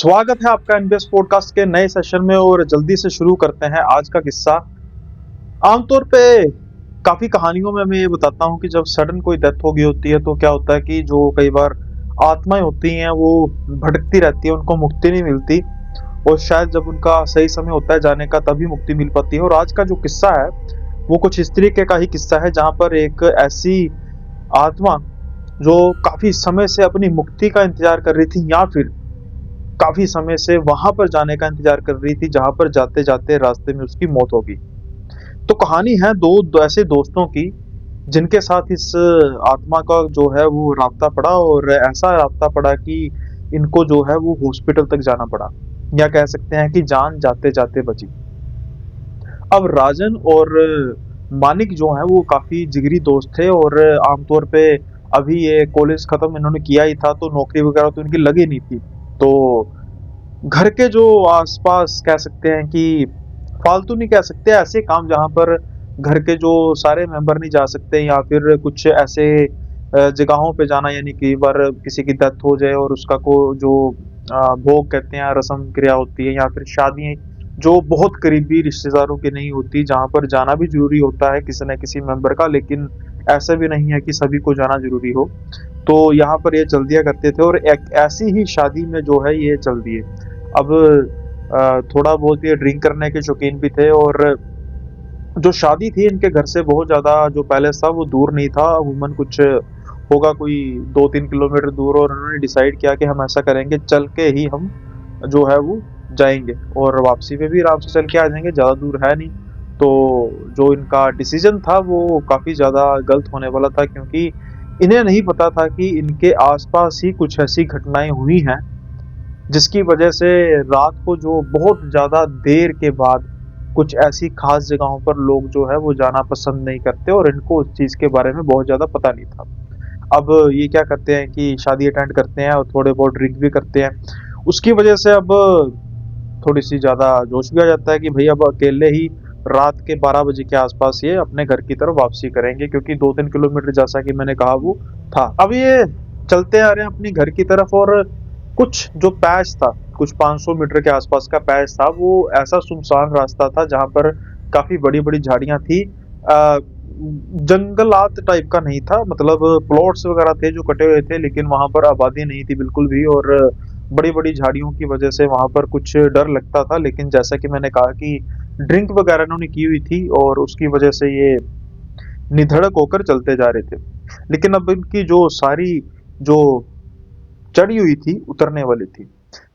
स्वागत है आपका एनबीएस पॉडकास्ट के नए सेशन में और जल्दी से शुरू करते हैं आज का किस्सा। आमतौर पे काफी कहानियों में मैं ये बताता हूँ कि जब सडन कोई डेथ हो गई होती है तो क्या होता है कि जो कई बार आत्माएं होती हैं वो भटकती रहती है, उनको मुक्ति नहीं मिलती और शायद जब उनका सही समय होता है जाने का तभी मुक्ति मिल पाती है। और आज का जो किस्सा है वो कुछ इस तरीके का ही किस्सा है जहाँ पर एक ऐसी आत्मा जो काफी समय से अपनी मुक्ति का इंतजार कर रही थी या फिर काफी समय से वहां पर जाने का इंतजार कर रही थी जहां पर जाते जाते रास्ते में उसकी मौत हो गई। तो कहानी है दो ऐसे दोस्तों की जिनके साथ इस आत्मा का जो है वो राब्ता पड़ा और ऐसा राब्ता पड़ा कि इनको जो है वो हॉस्पिटल तक जाना पड़ा, या कह सकते हैं कि जान जाते जाते बची। अब राजन और मानिक जो है वो काफी जिगरी दोस्त थे और आमतौर पे अभी ये कॉलेज खत्म इन्होंने किया ही था तो नौकरी वगैरह तो इनकी लगी नहीं थी। तो घर के जो आसपास कह सकते हैं कि फालतू नहीं कह सकते, ऐसे काम जहाँ पर घर के जो सारे मेंबर नहीं जा सकते या फिर कुछ ऐसे जगहों पे जाना, यानी कि बार किसी की डेथ हो जाए और उसका को जो भोग कहते हैं रस्म क्रिया होती है या फिर शादी जो बहुत करीबी रिश्तेदारों की नहीं होती, जहाँ पर जाना भी जरूरी होता है किसी न किसी मेंबर का, लेकिन ऐसा भी नहीं है कि सभी को जाना जरूरी हो। तो यहाँ पर ये चल दिया करते थे और एक ऐसी ही शादी में जो है ये चल दिए। अब थोड़ा बहुत ये ड्रिंक करने के शौकीन भी थे और जो शादी थी इनके घर से बहुत ज़्यादा जो पैलेस था वो दूर नहीं था, अमूमन कुछ होगा कोई 2-3 किलोमीटर दूर, और उन्होंने डिसाइड किया कि हम ऐसा करेंगे चल के ही हम जो है वो जाएंगे और वापसी पे भी आराम से चल के आ जाएंगे, ज़्यादा दूर है नहीं। तो जो इनका डिसीजन था वो काफ़ी ज़्यादा गलत होने वाला था, क्योंकि इन्हें नहीं पता था कि इनके आसपास ही कुछ ऐसी घटनाएं हुई हैं जिसकी वजह से रात को जो बहुत ज़्यादा देर के बाद कुछ ऐसी खास जगहों पर लोग जो है वो जाना पसंद नहीं करते और इनको उस चीज़ के बारे में बहुत ज़्यादा पता नहीं था। अब ये क्या करते हैं कि शादी अटेंड करते हैं और थोड़े बहुत ड्रिंक भी करते हैं। उसकी वजह से अब थोड़ी सी ज़्यादा जोश भी आ जाता है कि भाई अब अकेले ही रात के 12 बजे के आसपास ये अपने घर की तरफ वापसी करेंगे, क्योंकि 2-3 किलोमीटर जैसा कि मैंने कहा वो था। अब ये चलते आ रहे हैं अपनी घर की तरफ और कुछ जो पैच था, कुछ 500 मीटर के आसपास का पैच था, वो ऐसा सुनसान रास्ता था जहाँ पर काफी बड़ी बड़ी झाड़ियां थी। जंगलात टाइप का नहीं था, मतलब प्लॉट्स वगैरह थे जो कटे हुए थे, लेकिन वहां पर आबादी नहीं थी बिल्कुल भी, और बड़ी बड़ी झाड़ियों की वजह से वहां पर कुछ डर लगता था। लेकिन जैसा कि मैंने कहा कि ड्रिंक वगैरह इन्होंने की हुई थी और उसकी वजह से ये निधड़क होकर चलते जा रहे थे। लेकिन अब इनकी जो सारी जो चढ़ी हुई थी उतरने वाली थी,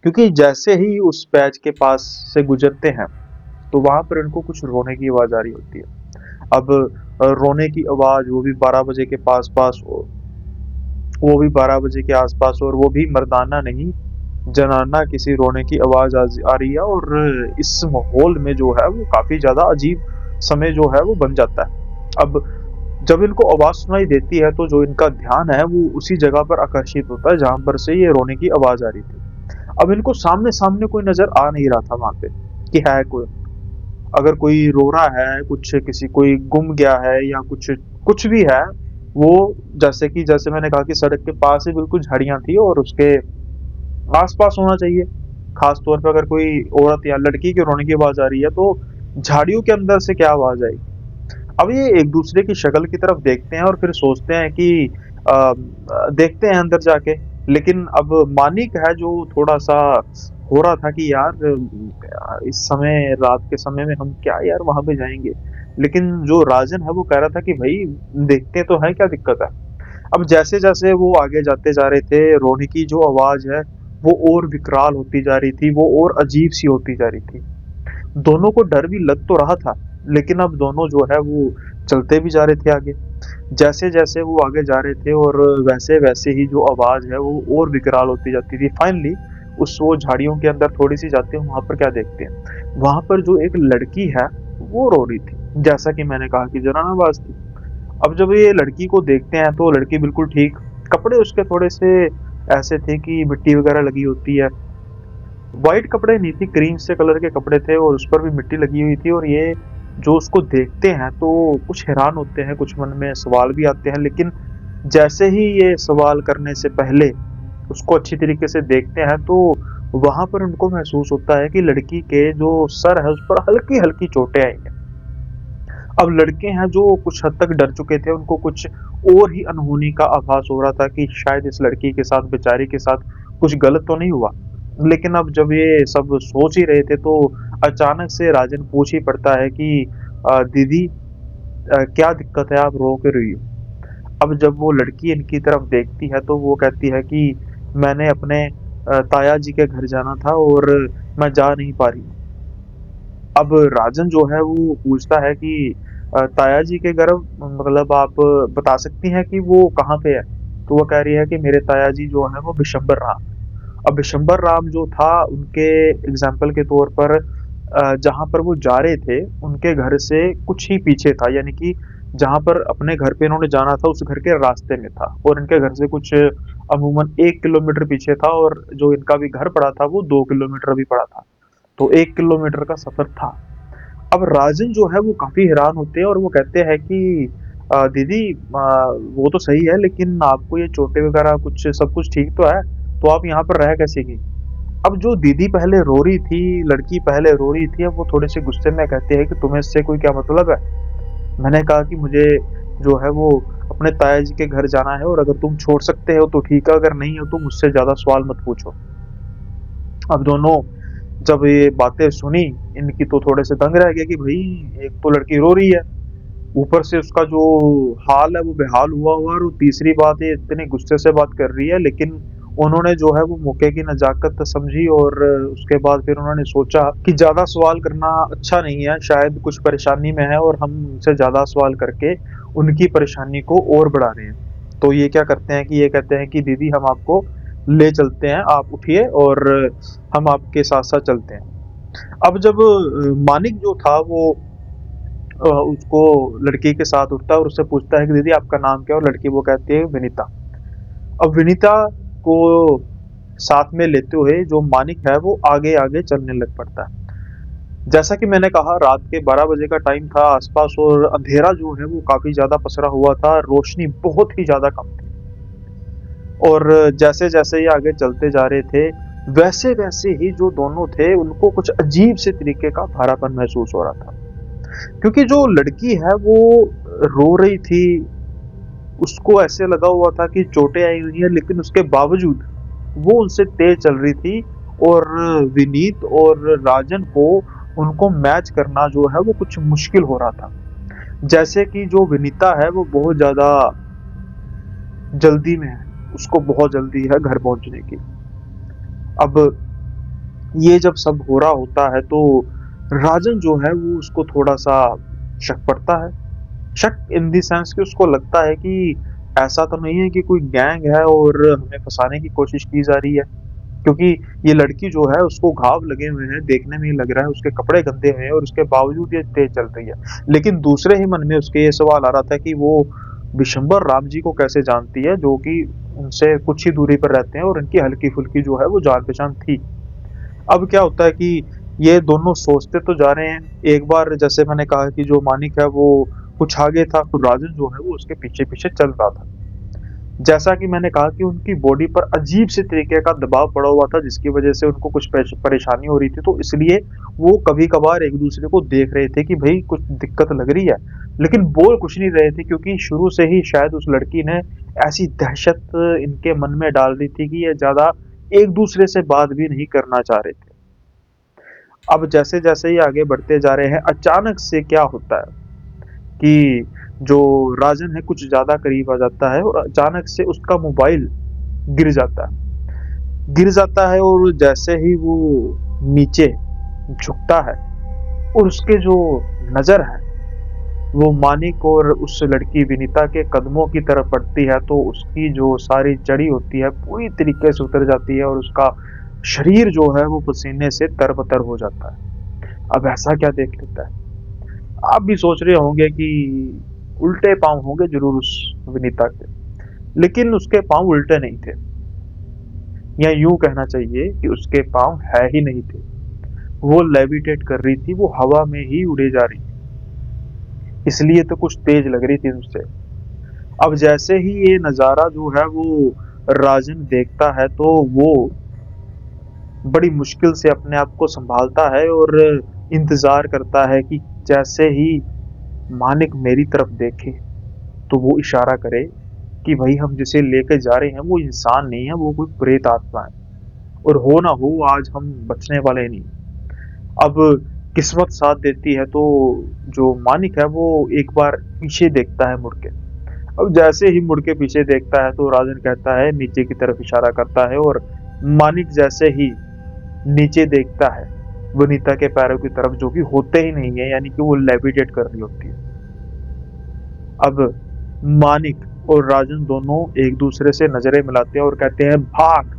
क्योंकि जैसे ही उस पैच के पास से गुजरते हैं तो वहां पर इनको कुछ रोने की आवाज आ रही होती है। अब रोने की आवाज वो भी 12 बजे के पास पास, वो भी 12 बजे के आसपास, और वो भी मर्दाना नहीं जनाना किसी रोने की आवाज आ रही है। और इस माहौल में जो है वो काफी ज्यादा अजीब समय जो है वो बन जाता है। अब जब इनको आवाज सुनाई देती है तो जो इनका ध्यान है वो उसी जगह पर आकर्षित होता है जहां पर से ये रोने की आवाज आ रही थी। अब इनको सामने सामने कोई नजर आ नहीं रहा था वहां पे कि है कोई, अगर कोई रो रहा है, कुछ किसी कोई गुम गया है या कुछ कुछ भी है, वो जैसे मैंने कहा कि सड़क के पास ही बिल्कुल झाड़ियां थी और उसके आसपास होना चाहिए। खास तौर पर अगर कोई औरत या लड़की की रोने की आवाज आ रही है तो झाड़ियों के अंदर से क्या आवाज आएगी। अब ये एक दूसरे की शक्ल की तरफ देखते हैं और फिर सोचते हैं कि देखते हैं अंदर जाके। लेकिन अब मानिक है जो थोड़ा सा हो रहा था कि यार इस समय रात के समय में हम क्या यार वहां पे जाएंगे, लेकिन जो राजन है वो कह रहा था कि भाई देखते तो है, क्या दिक्कत है। अब जैसे जैसे वो आगे जाते जा रहे थे रोने की जो आवाज है वो और विकराल होती जा रही थी, वो और अजीब सी होती जा रही थी। दोनों को डर भी लग तो रहा था, लेकिन अब दोनों जो है वो चलते भी जा रहे थे आगे। जैसे जैसे वो आगे जा रहे थे और वैसे वैसे ही जो आवाज है वो और विकराल होती जाती थी। फाइनली उस वो झाड़ियों के अंदर थोड़ी सी जाते हैं, वहां पर क्या देखते हैं, वहां पर जो एक लड़की है वो रो रही थी, जैसा कि मैंने कहा कि जनानाबाज थी। अब जब ये लड़की को देखते हैं तो लड़की बिल्कुल ठीक, कपड़े उसके थोड़े से ऐसे थे कि मिट्टी वगैरह लगी होती है। व्हाइट कपड़े नहीं थी, क्रीम से कलर के कपड़े थे और उस पर भी मिट्टी लगी हुई थी। और ये जो उसको देखते हैं तो कुछ हैरान होते हैं, कुछ मन में सवाल भी आते हैं, लेकिन जैसे ही ये सवाल करने से पहले उसको अच्छी तरीके से देखते हैं तो वहां पर उनको महसूस होता है कि लड़की के जो सर है उस पर हल्की हल्की चोटें आई हैं। अब लड़के हैं जो कुछ हद तक डर चुके थे, उनको कुछ और ही अनहोनी का आभास हो रहा था कि शायद इस लड़की के साथ, बेचारी के साथ कुछ गलत तो नहीं हुआ। लेकिन अब जब ये सब सोच ही रहे थे तो अचानक से राजन पूछ ही पड़ता है कि दीदी, क्या दिक्कत है, आप रो क्यों रही हो? अब जब वो लड़की इनकी तरफ देखती है तो वो कहती है कि मैंने अपने ताया जी के घर जाना था और मैं जा नहीं पा रही हूँ। अब राजन जो है वो पूछता है कि ताया जी के घर, मतलब आप बता सकती हैं कि वो कहाँ पे है? तो वो कह रही है कि मेरे ताया जी जो है वो बिशंबर राम। अब बिशंबर राम जो था, उनके एग्जाम्पल के तौर पर जहाँ पर वो जा रहे थे उनके घर से कुछ ही पीछे था, यानी कि जहाँ पर अपने घर पे इन्होंने जाना था उस घर के रास्ते में था, और इनके घर से कुछ अमूमन 1 किलोमीटर पीछे था, और जो इनका भी घर पड़ा था वो 2 किलोमीटर भी पड़ा था। तो 1 किलोमीटर का सफर था। अब राजन जो है वो काफी हैरान होते हैं और वो कहते हैं कि दीदी, वो तो सही है लेकिन आपको ये चोटें वगैरह कुछ सब कुछ ठीक तो है, तो आप यहाँ पर रह कैसे गई? अब जो दीदी पहले रो रही थी, लड़की पहले रो रही थी, अब वो थोड़े से गुस्से में कहती है कि तुम्हें इससे कोई क्या मतलब है? मैंने कहा कि मुझे जो है वो अपने ताया जी के घर जाना है, और अगर तुम छोड़ सकते हो तो ठीक है, अगर नहीं हो तो मुझसे ज्यादा सवाल मत पूछो। अब दोनों जब ये बातें सुनी इनकी तो थोड़े से दंग रह गए कि भाई, एक तो लड़की रो रही है, ऊपर से उसका जो हाल है वो बेहाल हुआ हुआ, और तीसरी बात ये इतने गुस्से से बात कर रही है। लेकिन उन्होंने जो है वो मौके की नजाकत समझी, और उसके बाद फिर उन्होंने सोचा कि ज्यादा सवाल करना अच्छा नहीं है, शायद कुछ परेशानी में है और हम उनसे ज्यादा सवाल करके उनकी परेशानी को और बढ़ा रहे हैं। तो ये क्या करते हैं कि ये कहते हैं कि दीदी, हम आपको ले चलते हैं, आप उठिए और हम आपके साथ साथ चलते हैं। अब जब मानिक जो था वो उसको लड़की के साथ उठता है और उससे पूछता है कि दीदी आपका नाम क्या है, और लड़की वो कहती है विनीता। अब विनीता को साथ में लेते हुए जो मानिक है वो आगे आगे चलने लग पड़ता है। जैसा कि मैंने कहा, रात के 12 बजे का टाइम था आसपास, और अंधेरा जो है वो काफी ज्यादा पसरा हुआ था, रोशनी बहुत ही ज्यादा कम थी। और जैसे जैसे ये आगे चलते जा रहे थे, वैसे वैसे ही जो दोनों थे उनको कुछ अजीब से तरीके का भारापन महसूस हो रहा था, क्योंकि जो लड़की है वो रो रही थी, उसको ऐसे लगा हुआ था कि चोटें आई हुई हैं, लेकिन उसके बावजूद वो उनसे तेज चल रही थी। और विनीत और राजन को, उनको मैच करना जो है वो कुछ मुश्किल हो रहा था। जैसे कि जो विनीता है वो बहुत ज्यादा जल्दी में है, उसको बहुत जल्दी है घर पहुंचने की। अब ये जब सब हो रहा होता है तो राजन जो है वो उसको थोड़ा सा शक पड़ता है। शक इन दी सेंस कि उसको लगता है कि ऐसा तो नहीं है कि कोई गैंग है और हमें फंसाने की कोशिश की जा रही है, क्योंकि ये लड़की जो है उसको घाव लगे हुए हैं, देखने में ही लग रहा है, उसके कपड़े गंदे हुए हैं और उसके बावजूद ये तेज चल रही है। लेकिन दूसरे ही मन में उसके ये सवाल आ रहा था कि वो बिशंबर राम जी को कैसे जानती है, जो कि उनसे कुछ ही दूरी पर रहते हैं और इनकी हल्की फुल्की जो है वो जान पहचान थी। अब क्या होता है कि ये दोनों सोचते तो जा रहे हैं, एक बार जैसे मैंने कहा कि जो मानिक है वो कुछ आगे था, तो राजन जो है वो उसके पीछे पीछे चल रहा था। जैसा कि मैंने कहा कि उनकी बॉडी पर अजीब से तरीके का दबाव पड़ा हुआ था, जिसकी वजह से उनको कुछ परेशानी हो रही थी, तो इसलिए वो कभी कभार एक दूसरे को देख रहे थे कि भाई कुछ दिक्कत लग रही है, लेकिन बोल कुछ नहीं रहे थे, क्योंकि शुरू से ही शायद उस लड़की ने ऐसी दहशत इनके मन में डाल दी थी कि ये ज्यादा एक दूसरे से बात भी नहीं करना चाह रहे थे। अब जैसे जैसे ये आगे बढ़ते जा रहे हैं, अचानक से क्या होता है कि जो राजन है कुछ ज्यादा करीब आ जाता है, और अचानक से उसका मोबाइल गिर जाता है। गिर जाता है और जैसे ही वो नीचे झुकता है और उसके जो नजर है वो मानिक और उस लड़की विनीता के कदमों की तरफ पड़ती है, तो उसकी जो सारी जड़ी होती है पूरी तरीके से उतर जाती है और उसका शरीर जो है वो पसीने से तरबतर हो जाता है। अब ऐसा क्या देख लेता है? आप भी सोच रहे होंगे कि उल्टे पांव होंगे जरूर उस विनीता के, लेकिन उसके पांव उल्टे नहीं थे, या यूं कहना चाहिए कि उसके पांव है ही नहीं थे। वो लेविटेट कर रही थी, वो हवा में ही उड़े जा रही थी, इसलिए तो कुछ तेज लग रही थी उससे। अब जैसे ही ये नजारा जो है वो राजन देखता है, तो वो बड़ी मुश्किल से अपने आप को सँभालता है और इंतज़ार करता है कि जैसे ही मानिक मेरी तरफ देखे, तो वो इशारा करे कि भई हम जिसे लेके जा रहे हैं वो इंसान नहीं है, वो कोई प्रेत आत्मा है और हो ना हो आज हम बचने वाले नहीं। अब किस्मत साथ देती है तो जो मानिक है वो एक बार पीछे देखता है मुड़ के। अब जैसे ही मुड़ के पीछे देखता है तो राजन कहता है, नीचे की तरफ इशारा करता है और मानिक जैसे ही नीचे देखता है वनीता के पैरों की तरफ, जो कि होते ही नहीं है, यानी कि वो लेविटेट कर रही होती है। अब मानिक और राजन दोनों एक दूसरे से नजरें मिलाते हैं और कहते हैं भाग।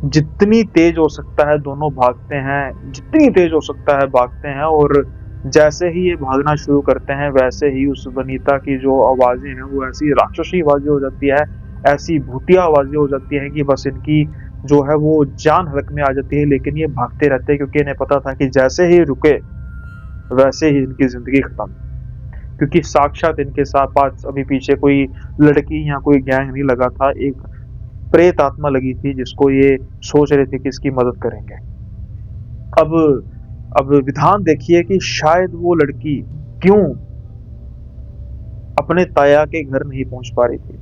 जितनी तेज हो सकता है दोनों भागते हैं, जितनी तेज हो सकता है भागते हैं और जैसे ही ये भागना शुरू करते हैं वैसे ही उस वनीता की जो आवाजें हैं वो ऐसी राक्षसी आवाजें हो जाती है, ऐसी भूतिया आवाजें हो जाती हैं कि बस इनकी जो है वो जान हलक में आ जाती है। लेकिन ये भागते रहते हैं क्योंकि इन्हें पता था कि जैसे ही रुके वैसे ही इनकी जिंदगी खत्म, क्योंकि साक्षात इनके साथ पास अभी पीछे कोई लड़की या कोई गैंग नहीं लगा था, एक प्रेत आत्मा लगी थी जिसको ये सोच रहे थे कि इसकी मदद करेंगे। अब अब विधान देखिए कि शायद वो लड़की क्यों अपने ताया के घर नहीं पहुंच पा रही थी,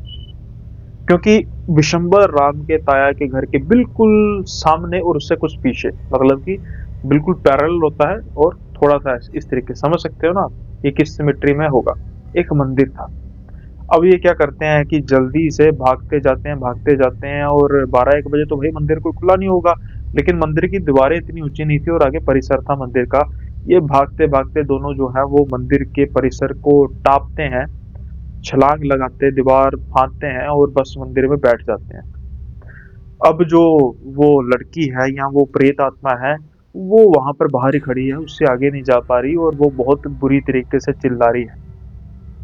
क्योंकि विशंबर राम के ताया के घर के बिल्कुल सामने और उससे कुछ पीछे, मतलब कि बिल्कुल पैरेलल होता है और थोड़ा सा इस तरीके समझ सकते हो ना आप, ये किस सिमेट्री में होगा, एक मंदिर था। अब ये क्या करते हैं कि जल्दी से भागते जाते हैं और 12-1 बजे तो भाई मंदिर कोई खुला नहीं होगा, लेकिन मंदिर की दीवारें इतनी ऊंची नहीं थी और आगे परिसर था मंदिर का। ये भागते भागते दोनों जो है वो मंदिर के परिसर को टापते हैं, छलांग लगाते दीवार फांदते हैं और बस मंदिर में बैठ जाते हैं। अब जो वो लड़की है या वो प्रेत आत्मा है, वो वहां पर बाहर ही खड़ी है, उससे आगे नहीं जा पा रही और वो बहुत बुरी तरीके से चिल्ला रही है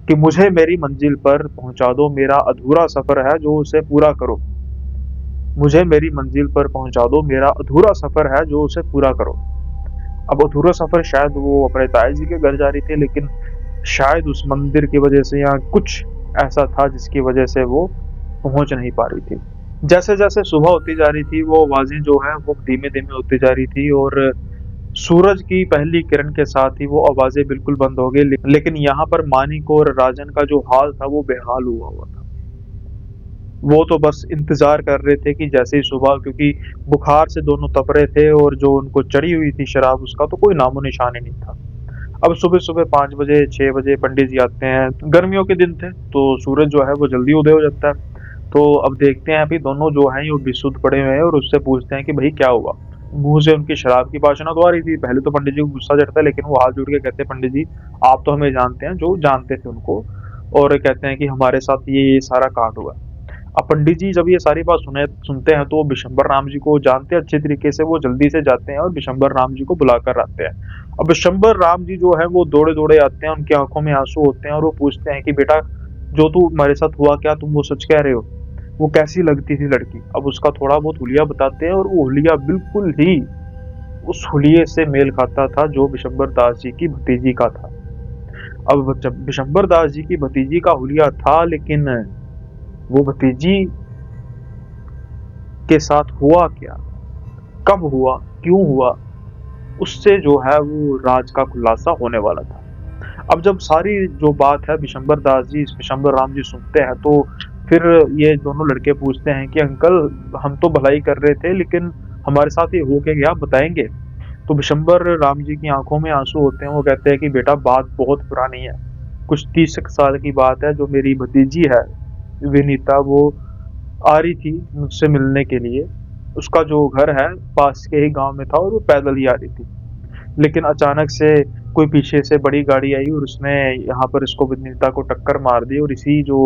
कि मुझे मेरी मंजिल पर पहुंचा दो, मेरा अधूरा सफर है जो उसे पूरा करो। मुझे मेरी मंजिल पर पहुंचा दो, मेरा अधूरा सफर है जो उसे पूरा करो। अब अधूरा सफर शायद वो अपने ताया जी के घर जा रही थी, लेकिन शायद उस मंदिर की वजह से या कुछ ऐसा था जिसकी वजह से वो पहुंच नहीं पा रही थी। जैसे जैसे सुबह होती जा रही थी वो आवाजें जो है वो धीमे धीमे होती जा रही थी और सूरज की पहली किरण के साथ ही वो आवाजें बिल्कुल बंद हो गई। लेकिन यहाँ पर मानिक और राजन का जो हाल था वो बेहाल हुआ था। वो तो बस इंतजार कर रहे थे कि जैसे ही सुबह, क्योंकि बुखार से दोनों तप रहे थे और जो उनको चढ़ी हुई थी शराब उसका तो कोई नामो निशान ही नहीं था। अब सुबह सुबह 5 बजे 6 बजे पंडित जी आते हैं, गर्मियों के दिन थे तो सूरज जो है वो जल्दी उदय हो जाता है। तो अब देखते हैं अभी दोनों जो हैं ये बेसुध पड़े हुए हैं और उससे पूछते हैं कि भाई क्या हुआ। मुंह से उनकी शराब की वासना तो आ रही थी। पहले तो पंडित जी को गुस्सा चढ़ता है, लेकिन वो हाथ जोड़ के कहते हैं पंडित जी आप तो हमें जानते हैं, जो जानते थे उनको, और कहते हैं कि हमारे साथ ये सारा कांड हुआ। अब पंडित जी जब ये सारी बात सुनते हैं तो वो विशंबर राम जी को जानते हैं अच्छे तरीके से, वो जल्दी से जाते हैं और विशंबर राम जी को बुलाकर आते हैं। अब विशंबर राम जी जो है वो दौड़े दौड़े आते हैं, उनकी आंखों में आंसू होते हैं और वो पूछते हैं कि बेटा जो तू हमारे साथ हुआ क्या तुम वो सच कह रहे हो, वो कैसी लगती थी लड़की। अब उसका थोड़ा बहुत हुलिया बताते हैं और वो हुलिया बिल्कुल ही उस हुलिये से मेल खाता था जो विशंबर दास जी की भतीजी का था। अब जब विशंबर दास जी की भतीजी का हुलिया था, लेकिन वो भतीजी के साथ हुआ क्या, कब हुआ, क्यों हुआ, उससे जो है वो राज का खुलासा होने वाला था। अब जब सारी जो बात है विशंबर दास जी विशंबर राम जी सुनते हैं तो फिर ये दोनों लड़के पूछते हैं कि अंकल हम तो भलाई कर रहे थे लेकिन हमारे साथ ये हो क्या गया, आप बताएंगे। तो विशंबर राम जी की आंखों में आंसू होते हैं। वो कहते हैं कि बेटा बात बहुत पुरानी है, कुछ 30 साल की बात है। जो मेरी भतीजी है विनीता, वो आ रही थी मुझसे मिलने के लिए। उसका जो घर है पास के ही गांव में था और वो पैदल ही आ रही थी, लेकिन अचानक से कोई पीछे से बड़ी गाड़ी आई और उसने यहाँ पर इसको विनीता को टक्कर मार दी और इसी जो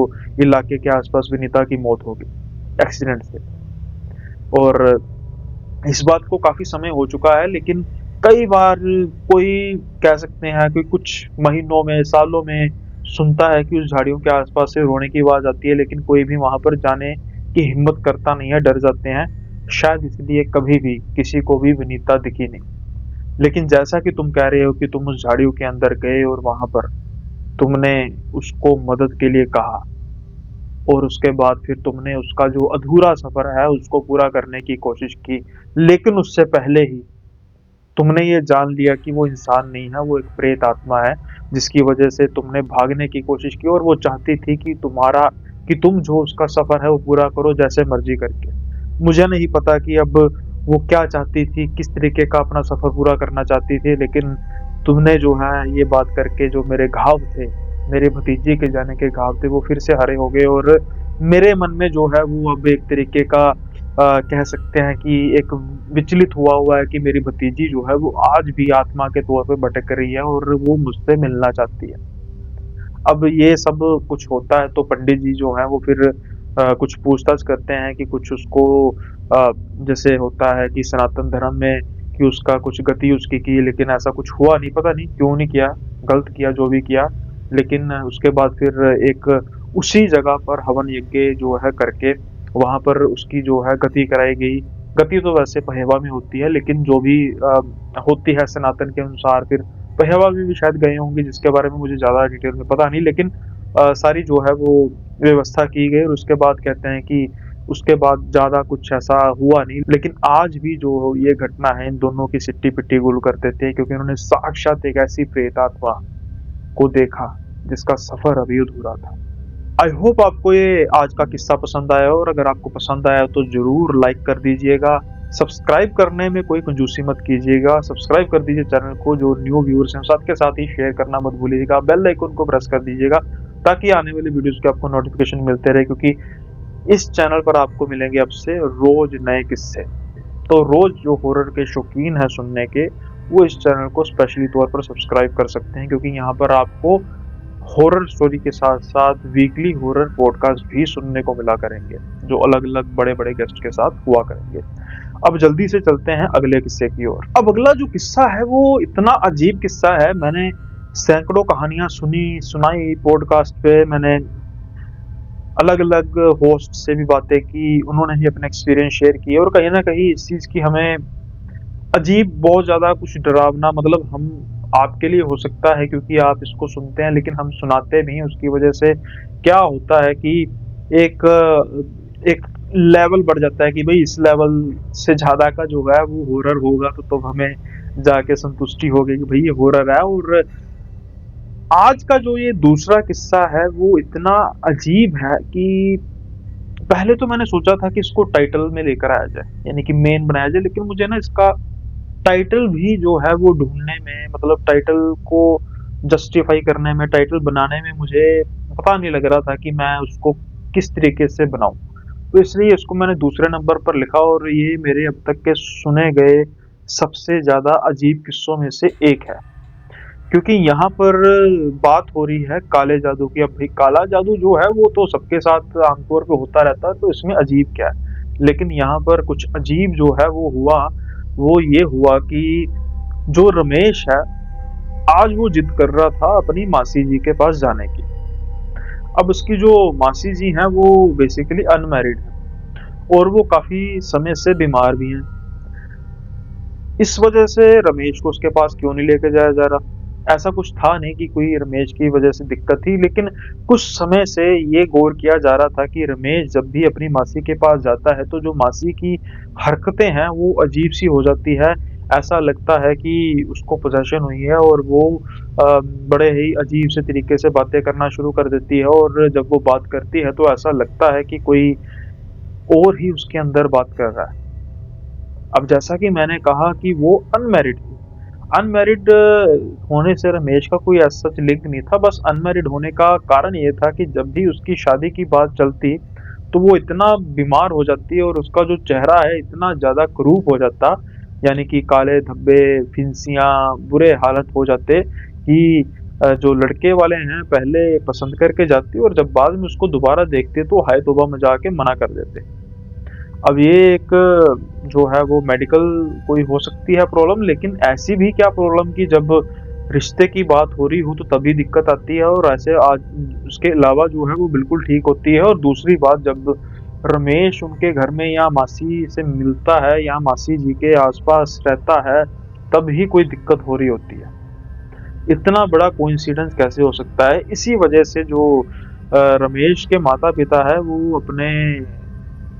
इलाके के आसपास विनीता की मौत हो गई एक्सीडेंट से। और इस बात को काफी समय हो चुका है, लेकिन कई बार कोई कह सकते हैं कि कुछ महीनों में सालों में सुनता है कि उस झाड़ियों के आसपास से रोने की आवाज आती है, लेकिन कोई भी वहां पर जाने की हिम्मत करता नहीं है, डर जाते हैं। शायद इसलिए कभी भी किसी को भी विनीता दिखी नहीं। लेकिन जैसा कि तुम कह रहे हो कि तुम उस झाड़ियों के अंदर गए और वहां पर तुमने उसको मदद के लिए कहा, और उसके बाद फिर तुमने उसका जो अधूरा सफ़र है उसको पूरा करने की कोशिश की। लेकिन उससे पहले ही तुमने ये जान लिया कि वो इंसान नहीं है, वो एक प्रेत आत्मा है, जिसकी वजह से तुमने भागने की कोशिश की और वो चाहती थी कि तुम जो उसका सफ़र है वो पूरा करो जैसे मर्ज़ी करके। मुझे नहीं पता कि अब वो क्या चाहती थी, किस तरीके का अपना सफ़र पूरा करना चाहती थी, लेकिन तुमने जो है ये बात करके जो मेरे घाव थे, मेरे भतीजे के जाने के घाव थे, वो फिर से हरे हो गए और मेरे मन में जो है वो अब एक तरीके का कह सकते हैं कि एक विचलित हुआ है कि मेरी भतीजी जो है वो आज भी आत्मा के तौर पे भटक रही है और वो मुझसे मिलना चाहती है। अब ये सब कुछ होता है तो पंडित जी जो हैं वो फिर कुछ पूछताछ करते हैं कि कुछ उसको जैसे होता है कि सनातन धर्म में कि उसका कुछ गति उसकी की, लेकिन ऐसा कुछ हुआ नहीं, पता नहीं क्यों नहीं किया, गलत किया जो भी किया। लेकिन उसके बाद फिर एक उसी जगह पर हवन यज्ञ जो है करके वहाँ पर उसकी जो है गति कराई गई। गति तो वैसे पहेवा में होती है, लेकिन जो भी होती है सनातन के अनुसार फिर पहेवा में भी शायद गए होंगे, जिसके बारे में मुझे ज़्यादा डिटेल में पता नहीं, लेकिन सारी जो है वो व्यवस्था की गई और उसके बाद कहते हैं कि उसके बाद ज़्यादा कुछ ऐसा हुआ नहीं। लेकिन आज भी जो ये घटना है इन दोनों की सिट्टी-पिट्टी गुल कर देते हैं, क्योंकि उन्होंने साक्षात एक ऐसी प्रेतात्मा को देखा जिसका सफ़र अभी अधूरा था। आई होप आपको ये आज का किस्सा पसंद आया हो, और अगर आपको पसंद आया तो ज़रूर लाइक कर दीजिएगा। सब्सक्राइब करने में कोई कंजूसी मत कीजिएगा, सब्सक्राइब कर दीजिए चैनल को, जो न्यू व्यूअर्स हैं साथ के साथ ही शेयर करना मत भूलिएगा, बेल आइकन को प्रेस कर दीजिएगा ताकि आने वाली वीडियोज़ के आपको नोटिफिकेशन मिलते रहे, क्योंकि इस चैनल पर आपको मिलेंगे अब से रोज़ नए किस्से। तो रोज़ जो हॉरर के शौकीन हैं सुनने के, वो इस चैनल को स्पेशली तौर पर सब्सक्राइब कर सकते हैं, क्योंकि यहाँ पर आपको हॉरर स्टोरी के साथ-साथ वीकली हॉरर पॉडकास्ट भी सुनने को मिला करेंगे, जो अलग-अलग बड़े-बड़े गेस्ट के साथ हुआ करेंगे। अब जल्दी से चलते हैं अगले किस्से की ओर। अब अगला जो किस्सा है वो इतना अजीब किस्सा है, मैंने सैकड़ों कहानियाँ सुनाई पॉडकास्ट पे, मैंने अलग-अलग होस्ट से भी बातें की, उन्होंने भी अपने एक्सपीरियंस शेयर किए और कहीं न कहीं इस चीज़ की हमें अजीब, बहुत ज़्यादा कुछ डरावना, मतलब हम आपके लिए हो सकता है क्योंकि आप इसको सुनते हैं, लेकिन हम सुनाते भी हैं उसकी वजह से क्या होता है कि एक एक लेवल बढ़ जाता है कि भई इस लेवल से ज़्यादा का जो है वो हॉरर होगा तो हमें जाके संतुष्टि होगी कि भई ये हॉरर है। और आज का जो ये दूसरा किस्सा है वो इतना अजीब है कि पहले तो मैंने सोचा था कि इसको टाइटल में लेकर आया जाए, यानी कि मेन बनाया जाए, लेकिन मुझे ना इसका टाइटल भी जो है वो ढूँढने में, मतलब टाइटल को जस्टिफ़ाई करने में, टाइटल बनाने में मुझे पता नहीं लग रहा था कि मैं उसको किस तरीके से बनाऊँ। तो इसलिए इसको मैंने दूसरे नंबर पर लिखा और ये मेरे अब तक के सुने गए सबसे ज़्यादा अजीब किस्सों में से एक है। क्योंकि यहाँ पर बात हो रही है काले जादू की। अब भाई काला जादू जो है वो तो सबके साथ आमतौर पे होता रहता है, तो इसमें अजीब क्या है? लेकिन यहाँ पर कुछ अजीब जो है वो हुआ, वो ये हुआ कि जो रमेश है, आज वो ज़िद कर रहा था अपनी मासी जी के पास जाने की। अब उसकी जो मासी जी हैं वो बेसिकली अनमैरिड हैं और वो काफ़ी समय से बीमार भी हैं। इस वजह से रमेश को उसके पास क्यों नहीं लेके जाया जा रहा? ऐसा कुछ था नहीं कि कोई रमेश की वजह से दिक्कत थी, लेकिन कुछ समय से ये गौर किया जा रहा था कि रमेश जब भी अपनी मासी के पास जाता है, तो जो मासी की हरकतें हैं, वो अजीब-सी हो जाती है। ऐसा लगता है कि उसको पोसेशन हुई है और वो बड़े ही अजीब से तरीके से बातें करना शुरू कर देती है और जब वो बात करती है, तो ऐसा लगता है कि कोई और ही उसके अंदर बात कर रहा है। अब जैसा कि मैंने कहा कि वो अनमैरिड थी। अनमैरिड होने से रमेश का कोई ऐसा सच लिंक नहीं था, बस अनमैरिड होने का कारण ये था कि जब भी उसकी शादी की बात चलती, तो वो इतना बीमार हो जाती और उसका जो चेहरा है इतना ज़्यादा क्रूप हो जाता, यानी कि काले धब्बे, फिंसियाँ, बुरे हालत हो जाते कि जो लड़के वाले हैं पहले पसंद करके जाती और जब बाद में उसको दोबारा देखते तो हाय तौबा मचा के मना कर देते। अब ये एक जो है वो मेडिकल कोई हो सकती है प्रॉब्लम, लेकिन ऐसी भी क्या प्रॉब्लम कि जब रिश्ते की बात हो रही हो तो तभी दिक्कत आती है और ऐसे आज उसके अलावा जो है वो बिल्कुल ठीक होती है। और दूसरी बात, जब रमेश उनके घर में या मासी से मिलता है या मासी जी के आसपास रहता है, तब ही कोई दिक्कत हो रही होती है। इतना बड़ा कोइंसिडेंस कैसे हो सकता है? इसी वजह से जो रमेश के माता-पिता है वो अपने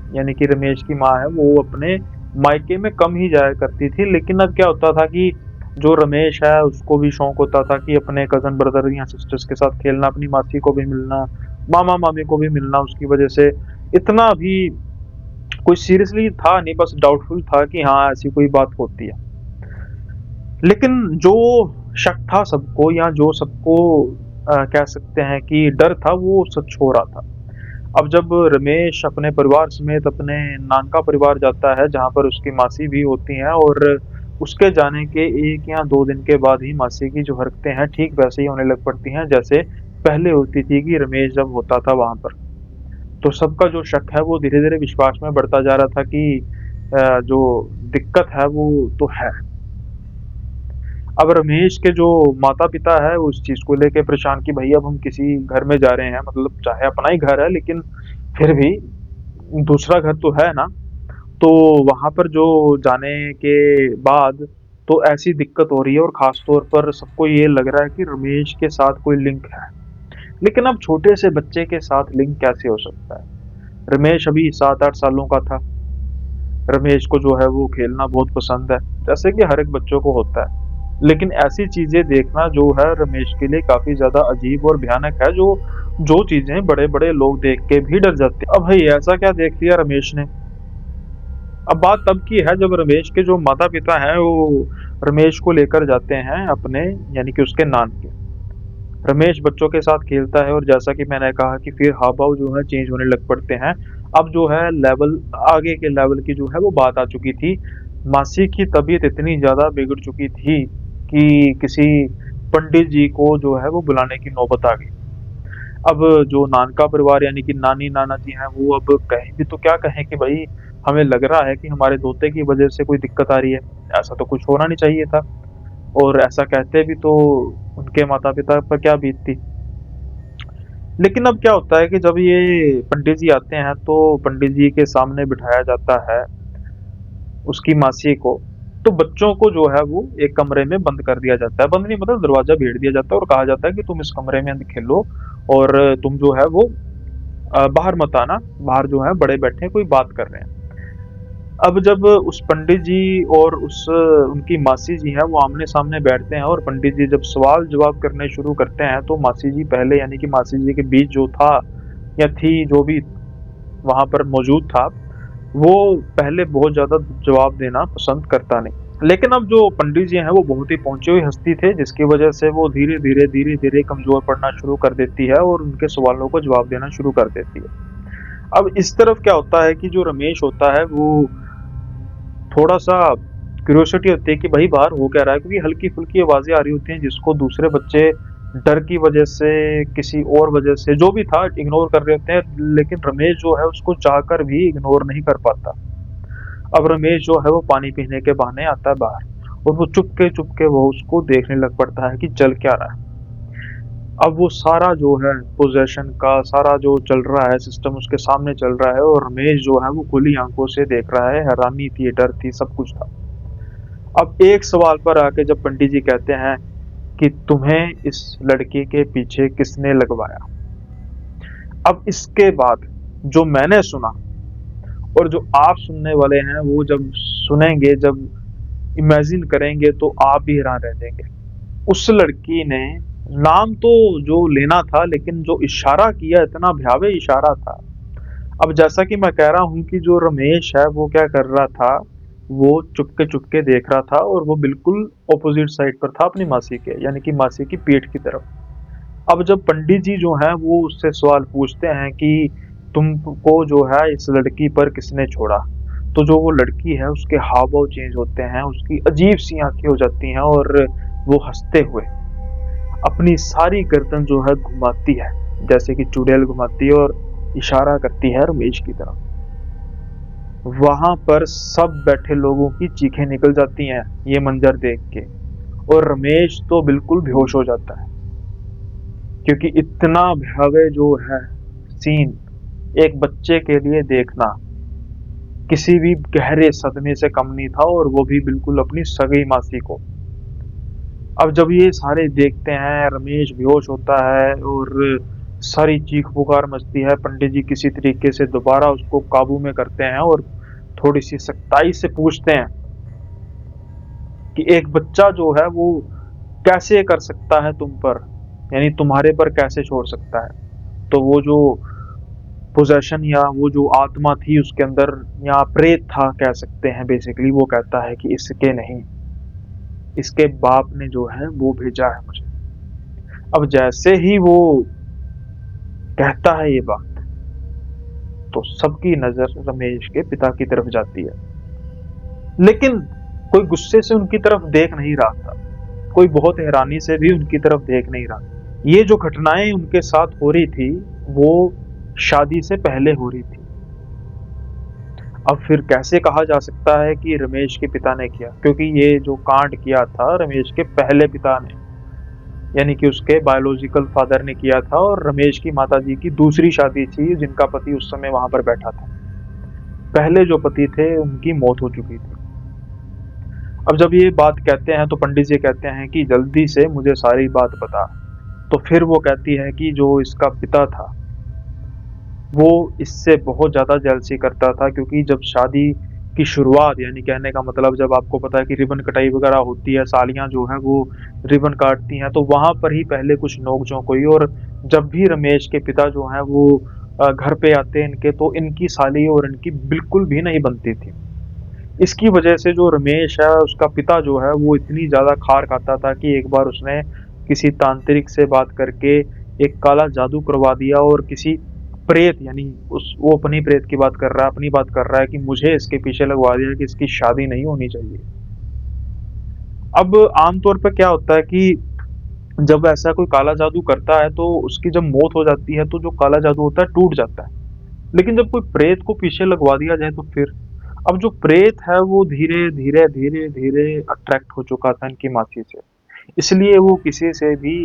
यानी कि रमेश की माँ है वो अपने मायके में कम ही जाया करती थी। लेकिन अब क्या होता था कि जो रमेश है उसको भी शौक होता था कि अपने कज़न ब्रदर या सिस्टर्स के साथ खेलना, अपनी मासी को भी मिलना, मामा-मामी को भी मिलना। उसकी वजह से इतना भी कोई सीरियसली था नहीं, बस डाउटफुल था कि हाँ, ऐसी कोई बात होती है। लेकिन जो शक था सबको या जो सबको कह सकते हैं कि डर था वो सच हो रहा था। अब जब रमेश अपने परिवार समेत अपने नानका परिवार जाता है जहाँ पर उसकी मासी भी होती हैं और उसके जाने के 1 या 2 दिन के बाद ही मासी की जो हरकतें हैं ठीक वैसे ही होने लग पड़ती हैं जैसे पहले होती थी कि रमेश जब होता था वहाँ पर। तो सबका जो शक है वो धीरे-धीरे विश्वास में बढ़ता जा रहा था कि जो दिक्कत है वो तो है। अब रमेश के जो माता-पिता है उस चीज़ को लेके परेशान कि भई अब हम किसी घर में जा रहे हैं, मतलब चाहे अपना ही घर है लेकिन फिर भी दूसरा घर तो है ना। तो वहाँ पर जो जाने के बाद तो ऐसी दिक्कत हो रही है और ख़ास तौर पर सबको ये लग रहा है कि रमेश के साथ कोई लिंक है। लेकिन अब छोटे से बच्चे के साथ लिंक कैसे हो सकता है? रमेश अभी 7-8 सालों का था। रमेश को जो है वो खेलना बहुत पसंद है, जैसे कि हर एक बच्चों को होता है। लेकिन ऐसी चीज़ें देखना जो है रमेश के लिए काफ़ी ज़्यादा अजीब और भयानक है, जो चीज़ें बड़े-बड़े लोग देख के भी डर जाते हैं। अब भई ऐसा क्या देख लिया रमेश ने? अब बात तब की है जब रमेश के जो माता-पिता हैं वो रमेश को लेकर जाते हैं अपने यानी कि उसके नानके। रमेश बच्चों के साथ खेलता है और जैसा कि मैंने कहा कि फिर हाव-भाव जो है चेंज होने लग पड़ते हैं। अब जो है लेवल आगे के लेवल की जो है वो बात आ चुकी थी। मासी की तबीयत इतनी ज़्यादा बिगड़ चुकी थी कि किसी पंडित जी को जो है वो बुलाने की नौबत आ गई। अब जो नानका परिवार यानी कि नानी-नाना जी हैं वो अब कहें भी तो क्या कहें कि भई हमें लग रहा है कि हमारे दोते की वजह से कोई दिक्कत आ रही है। ऐसा तो कुछ होना नहीं चाहिए था और ऐसा कहते भी तो उनके माता-पिता पर क्या बीतती। लेकिन अब क्या होता है कि जब ये पंडित जी आते हैं तो पंडित जी के सामने बिठाया जाता है उसकी मासी को, तो बच्चों को जो है वो एक कमरे में बंद कर दिया जाता है। बंद नहीं मतलब दरवाज़ा भेड़ दिया जाता है और कहा जाता है कि तुम इस कमरे में खेलो और तुम जो है वो बाहर मत आना, बाहर जो है बड़े बैठे हैं कोई बात कर रहे हैं। अब जब उस पंडित जी और उस उनकी मासी जी हैं वो आमने-सामने बैठते हैं और पंडित जी जब सवाल-जवाब करने शुरू करते हैं तो मासी जी पहले यानी कि मासी जी के बीच जो था या थी जो भी वहाँ पर मौजूद था, वो पहले बहुत ज़्यादा जवाब देना पसंद करता नहीं। लेकिन अब जो पंडित जी हैं वो बहुत ही पहुँचे हुए हस्ती थे जिसकी वजह से वो धीरे-धीरे कमज़ोर पड़ना शुरू कर देती है और उनके सवालों को जवाब देना शुरू कर देती है। अब इस तरफ क्या होता है कि जो रमेश होता है वो थोड़ा-सा क्यूरियोसिटी होती है कि भाई बाहर हो क्या रहा है? क्योंकि हल्की-फुल्की आवाज़ें आ रही होती हैं जिसको दूसरे बच्चे डर की वजह से, किसी और वजह से, जो भी था इग्नोर कर रहे होते हैं, लेकिन रमेश जो है उसको चाहकर भी इग्नोर नहीं कर पाता। अब रमेश जो है वो पानी पीने के बहाने आता है बाहर और वो चुपके-चुपके वो उसको देखने लग पड़ता है कि चल क्या रहा है। अब वो सारा जो है पोज़ेशन का सारा जो चल रहा है सिस्टम उसके सामने चल रहा है और रमेश जो है वो खुली आँखों से देख रहा है, हैरानी थी, डर थी, सब कुछ था। अब एक सवाल पर आके जब पंडित जी कहते हैं कि तुम्हें इस लड़की के पीछे किसने लगवाया? अब इसके बाद जो मैंने सुना और जो आप सुनने वाले हैं वो जब सुनेंगे, जब इमेजिन करेंगे तो आप भी हैरान रह जाएँगे। उस लड़की ने नाम तो जो लेना था लेकिन जो इशारा किया इतना भयावह इशारा था। अब जैसा कि मैं कह रहा हूँ कि जो रमेश है वो क्या कर रहा था, वो चुपके-चुपके देख रहा था और वो बिल्कुल ऑपोज़िट साइड पर था अपनी मासी के, यानी कि मासी की पीठ की तरफ। अब जब पंडित जी जो हैं वो उससे सवाल पूछते हैं कि तुमको जो है इस लड़की पर किसने छोड़ा? तो जो वो लड़की है उसके हाव-भाव चेंज होते हैं, उसकी अजीब-सी आँखें हो जाती हैं और वो हँसते हुए अपनी सारी गर्दन जो है घुमाती है, जैसे कि चुड़ैल घुमाती है और इशारा करती है रमेश की तरफ। वहाँ पर सब बैठे लोगों की चीखें निकल जाती हैं ये मंज़र देख के और रमेश तो बिल्कुल बेहोश हो जाता है, क्योंकि इतना भयावह जो है सीन एक बच्चे के लिए देखना किसी भी गहरे सदमे से कम नहीं था और वो भी बिल्कुल अपनी सगी मासी को। अब जब ये सारे देखते हैं, रमेश बेहोश होता है और सारी चीख पुकार मचती है। पंडित जी किसी तरीके से दोबारा उसको काबू में करते हैं और थोड़ी सी सख्ताई से पूछते हैं कि एक बच्चा जो है वो कैसे कर सकता है तुम पर, यानी तुम्हारे पर कैसे छोड़ सकता है। तो वो जो पोजेशन या वो जो आत्मा थी उसके अंदर, या प्रेत था कह सकते हैं बेसिकली, वो कहता है कि इसके नहीं, इसके बाप ने जो है वो भेजा है मुझे। अब जैसे ही वो कहता है ये बात, तो सबकी नजर रमेश के पिता की तरफ जाती है, लेकिन कोई गुस्से से उनकी तरफ देख नहीं रहा था, कोई बहुत हैरानी से भी उनकी तरफ देख नहीं रहा। ये जो घटनाएं उनके साथ हो रही थी वो शादी से पहले हो रही थी। अब फिर कैसे कहा जा सकता है कि रमेश के पिता ने किया, क्योंकि ये जो कांड किया था रमेश के पहले पिता ने, यानी कि उसके बायोलॉजिकल फादर ने किया था, और रमेश की माताजी की दूसरी शादी थी जिनका पति उस समय वहां पर बैठा था। पहले जो पति थे उनकी मौत हो चुकी थी। अब जब ये बात कहते हैं तो पंडित जी कहते हैं कि जल्दी से मुझे सारी बात बता। तो फिर वो कहती है कि जो इसका पिता था वो इससे बहुत ज़्यादा जेलसी करता था, क्योंकि जब शादी की शुरुआत, यानी कहने का मतलब जब आपको पता है कि रिबन कटाई वगैरह होती है, सालियाँ जो हैं वो रिबन काटती हैं, तो वहाँ पर ही पहले कुछ नोक-झोंक हुई। और जब भी रमेश के पिता जो हैं वो घर पे आते इनके, तो इनकी साली और इनकी बिल्कुल भी नहीं बनती थी। इसकी वजह से जो रमेश है उसका पिता जो है वो इतनी ज़्यादा खार खाता था कि एक बार उसने किसी तांत्रिक से बात करके एक काला जादू करवा दिया, और किसी प्रेत, यानी उस वो अपनी प्रेत की बात कर रहा है, अपनी बात कर रहा है कि मुझे इसके पीछे लगवा दिया कि इसकी शादी नहीं होनी चाहिए। अब आमतौर पर क्या होता है कि जब ऐसा कोई काला जादू करता है तो उसकी जब मौत हो जाती है तो जो काला जादू होता है टूट जाता है। लेकिन जब कोई प्रेत को पीछे लगवा दिया जाए तो फिर, अब जो प्रेत है वो धीरे धीरे धीरे धीरे अट्रैक्ट हो चुका था इनकी मासी से, इसलिए वो किसी से भी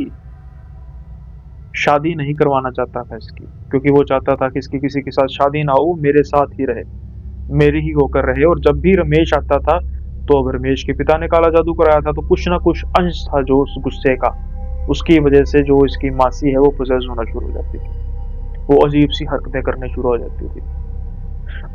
शादी नहीं करवाना चाहता था इसकी, क्योंकि वो चाहता था कि इसकी किसी के साथ शादी ना हो, मेरे साथ ही रहे, मेरी ही होकर रहे। और जब भी रमेश आता था, तो अब रमेश के पिता ने काला जादू कराया था, तो कुछ ना कुछ अंश था जो उस गुस्से का, उसकी वजह से जो इसकी मासी है वो पोजेस होना शुरू हो जाती थी, वो अजीब सी हरकतें करने शुरू हो जाती थी।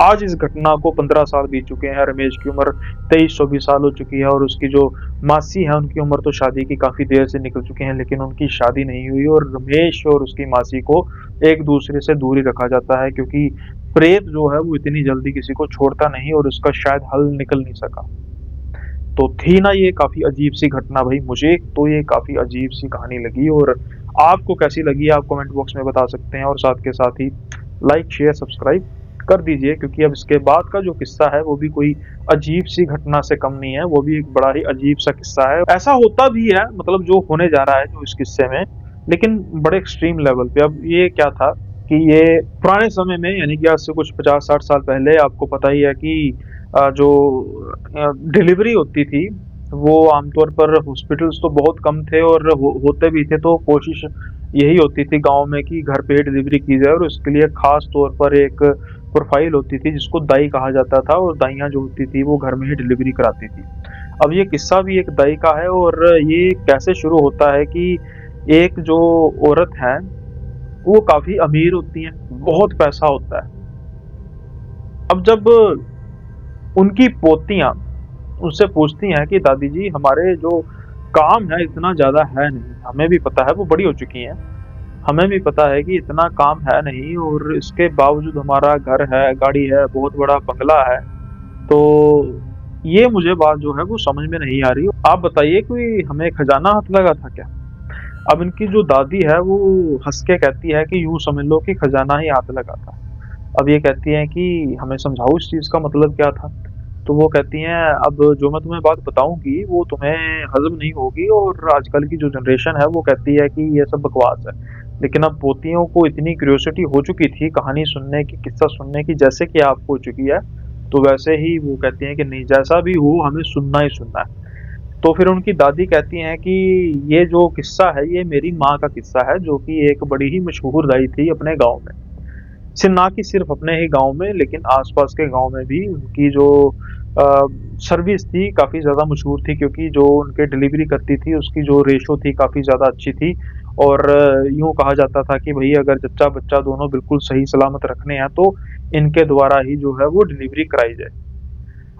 आज इस घटना को 15 साल बीत चुके हैं, रमेश की उम्र 23-24 साल हो चुकी है, और उसकी जो मासी है उनकी उम्र तो शादी की काफी देर से निकल चुके हैं, लेकिन उनकी शादी नहीं हुई, और रमेश और उसकी मासी को एक दूसरे से दूर ही रखा जाता है, क्योंकि प्रेत जो है वो इतनी जल्दी किसी को छोड़ता नहीं, और उसका शायद हल निकल नहीं सका। तो थी ना ये काफी अजीब सी घटना भाई, मुझे तो ये काफी अजीब सी कहानी लगी, और आपको कैसी लगी आप कमेंट बॉक्स में बता सकते हैं, और साथ के साथ ही लाइक शेयर सब्सक्राइब कर दीजिए, क्योंकि अब इसके बाद का जो किस्सा है वो भी कोई अजीब सी घटना से कम नहीं है, वो भी एक बड़ा ही अजीब सा किस्सा है। ऐसा होता भी है, मतलब जो होने जा रहा है जो इस किस्से में, लेकिन बड़े एक्सट्रीम लेवल पे। अब ये क्या था कि ये पुराने समय में, यानी कि आज से कुछ 50-60 साल पहले, आपको पता ही है कि जो डिलीवरी होती थी वो आमतौर पर हॉस्पिटल्स तो बहुत कम थे, और होते भी थे तो कोशिश यही होती थी गांव में कि घर पे ही डिलीवरी की जाए, और उसके लिए खास तौर पर एक प्रोफाइल होती थी जिसको दाई कहा जाता था, और दाइयाँ जो होती थी वो घर में ही डिलीवरी कराती थी। अब ये किस्सा भी एक दाई का है, और ये कैसे शुरू होता है कि एक जो औरत है वो काफी अमीर होती है, बहुत पैसा होता है। अब जब उनकी पोतियां उससे पूछती हैं कि दादी जी हमारे जो काम है इतना ज्यादा है नहीं, हमें भी पता है वो बड़ी हो चुकी हैं, हमें भी पता है कि इतना काम है नहीं, और इसके बावजूद हमारा घर है, गाड़ी है, बहुत बड़ा बंगला है, तो ये मुझे बात जो है वो समझ में नहीं आ रही। आप बताइए कोई हमें खजाना हाथ लगा था क्या? अब इनकी जो दादी है वो हंस के कहती है कि यूं समझ लो कि खजाना ही हाथ लगा था। अब ये कहती हैं कि हमें समझाओ इस चीज का मतलब क्या था। तो वो कहती हैं अब जो मैं तुम्हें बात बताऊंगी वो तुम्हें हजम नहीं होगी, और आजकल की जो जनरेशन है वो कहती है कि ये सब बकवास है, लेकिन अब पोतियों को इतनी क्यूरियोसिटी हो चुकी थी कहानी सुनने की, किस्सा सुनने की, जैसे कि आपको हो चुकी है, तो वैसे ही वो कहती हैं कि नहीं, जैसा भी हो हमें सुनना ही सुनना है। तो फिर उनकी दादी कहती हैं कि ये जो किस्सा है ये मेरी माँ का किस्सा है, जो कि एक बड़ी ही मशहूर दाई थी अपने गांव में, ना कि सिर्फ अपने ही गांव में लेकिन आसपास के गांव में भी उनकी जो सर्विस थी काफ़ी ज़्यादा मशहूर थी, क्योंकि जो उनके डिलीवरी करती थी उसकी जो रेशो थी काफ़ी ज़्यादा अच्छी थी, और यूँ कहा जाता था कि भई अगर जच्चा-बच्चा दोनों बिल्कुल सही सलामत रखने हैं तो इनके द्वारा ही जो है वो डिलीवरी कराई जाए।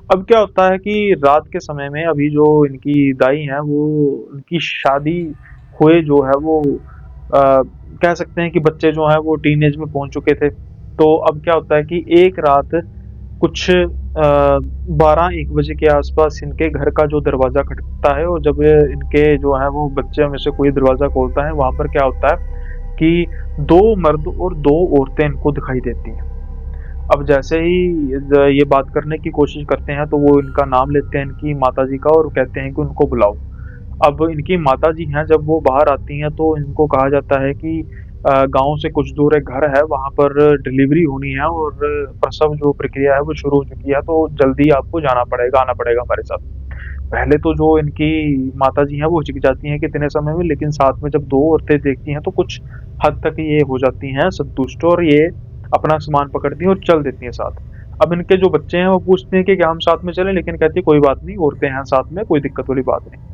अब क्या होता है कि रात के समय में अभी जो इनकी दाई हैं वो उनकी शादी हुए जो है वो कह सकते हैं कि बच्चे जो हैं वो टीनेज में पहुँच चुके थे। तो अब क्या होता है कि एक रात कुछ 12-1 बजे के आस-पास इनके घर का जो दरवाज़ा खटखटाता है और जब इनके जो है वो बच्चे में से कोई दरवाज़ा खोलता है, वहाँ पर क्या होता है कि 2 मर्द और 2 औरतें इनको दिखाई देती हैं। अब जैसे ही ये बात करने की कोशिश करते हैं तो वो इनका नाम लेते हैं इनकी माताजी का और कहते हैं कि उनको बुलाओ। अब इनकी माताजी हैं जब वो बाहर आती हैं तो इनको कहा जाता है कि गाँव से कुछ दूर एक घर है वहाँ पर डिलीवरी होनी है और प्रसव जो प्रक्रिया है वो शुरू हो चुकी है तो जल्दी आपको जाना पड़ेगा, आना पड़ेगा हमारे साथ। पहले तो जो इनकी माताजी हैं वो हिचकिचाती हैं कि इतने समय में, लेकिन साथ में जब 2 औरतें देखती हैं तो कुछ हद तक ये हो जाती हैं संतुष्ट और ये अपना सामान पकड़ती हैं और चल देती हैं साथ। अब इनके जो बच्चे हैं वो पूछते हैं कि क्या हम साथ में चलें? लेकिन कहती है कोई बात नहीं, औरतें हैं साथ में, कोई दिक्कत वाली बात नहीं।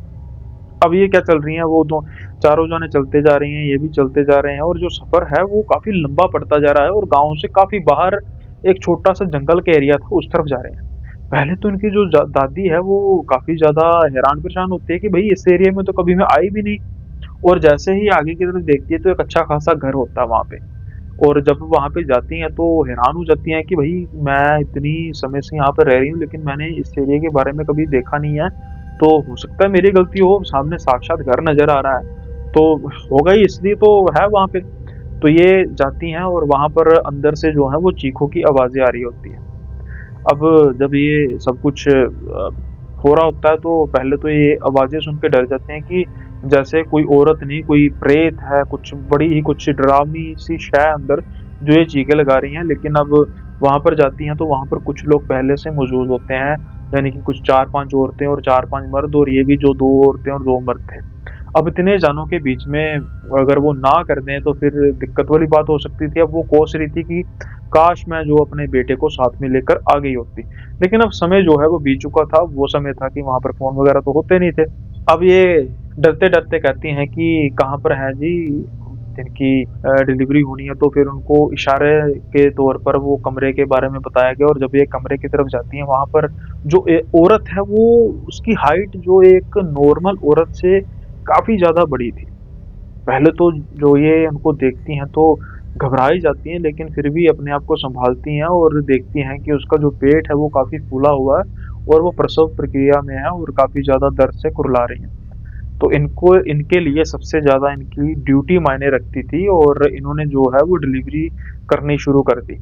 अब ये क्या चल रही हैं, वो दो चारों जने चलते जा रही हैं, ये भी चलते जा रहे हैं और जो सफ़र है वो काफ़ी लंबा पड़ता जा रहा है और गाँव से काफ़ी बाहर एक छोटा-सा जंगल का एरिया था, उस तरफ जा रहे हैं। पहले तो इनकी जो दादी है वो काफ़ी ज़्यादा हैरान-परेशान होती है कि भई इस एरिया में तो कभी मैं आई भी नहीं और जैसे ही आगे की तरफ देखती है तो एक अच्छा-खासा घर होता है वहाँ पे। और जब वहाँ पे जाती हैं तो हैरान हो जाती हैं कि भई मैं इतनी समय से यहाँ पे रह रही हूँ लेकिन मैंने इस एरिया के बारे में कभी देखा नहीं है, तो हो सकता है मेरी गलती हो, सामने साक्षात घर नज़र आ रहा है, तो होगा ही इसलिए तो है वहाँ पे। तो ये जाती हैं और वहाँ पर अंदर से जो है वो चीखों की आवाज़ें आ रही होती हैं। अब जब ये सब कुछ हो रहा होता है तो पहले तो ये आवाज़ें सुन के डर जाते हैं कि जैसे कोई औरत नहीं, कोई प्रेत है, कुछ बड़ी ही कुछ डरावनी-सी शय अंदर जो ये चीखें लगा रही हैं। लेकिन अब वहाँ पर जाती हैं तो वहाँ पर कुछ लोग पहले से मौजूद होते हैं, यानी कि कुछ 4-5 औरतें और 4-5 मर्द और ये भी जो 2 औरतें और 2 मर्द थे। अब इतने जानों के बीच में अगर वो ना कर दें तो फिर दिक्कत वाली बात हो सकती थी। अब वो कोस रही थी कि काश मैं जो अपने बेटे को साथ में लेकर आ गई होती। लेकिन अब समय जो है वो बीत चुका था, वो समय था कि वहाँ पर फ़ोन वगैरह तो होते नहीं थे। अब ये डरते-डरते कहती हैं कि कहाँ पर हैं जी, जिनकी डिलीवरी होनी है, तो फिर उनको इशारे के तौर पर वो कमरे के बारे में बताया गया और जब ये कमरे की तरफ जाती हैं वहाँ पर जो औरत है वो उसकी हाइट जो एक नॉर्मल औरत से काफ़ी ज़्यादा बड़ी थी। पहले तो जो ये उनको देखती हैं तो घबरा ही जाती हैं, लेकिन फिर भी अपने आप को सँभालती हैं और देखती हैं कि उसका जो पेट है वो काफ़ी फूला हुआ है और वो प्रसव प्रक्रिया में है और काफ़ी ज़्यादा दर्द से कुरला रही हैं। तो इनको इनके लिए सबसे ज़्यादा इनकी ड्यूटी मायने रखती थी और इन्होंने जो है वो डिलीवरी करनी शुरू कर दी।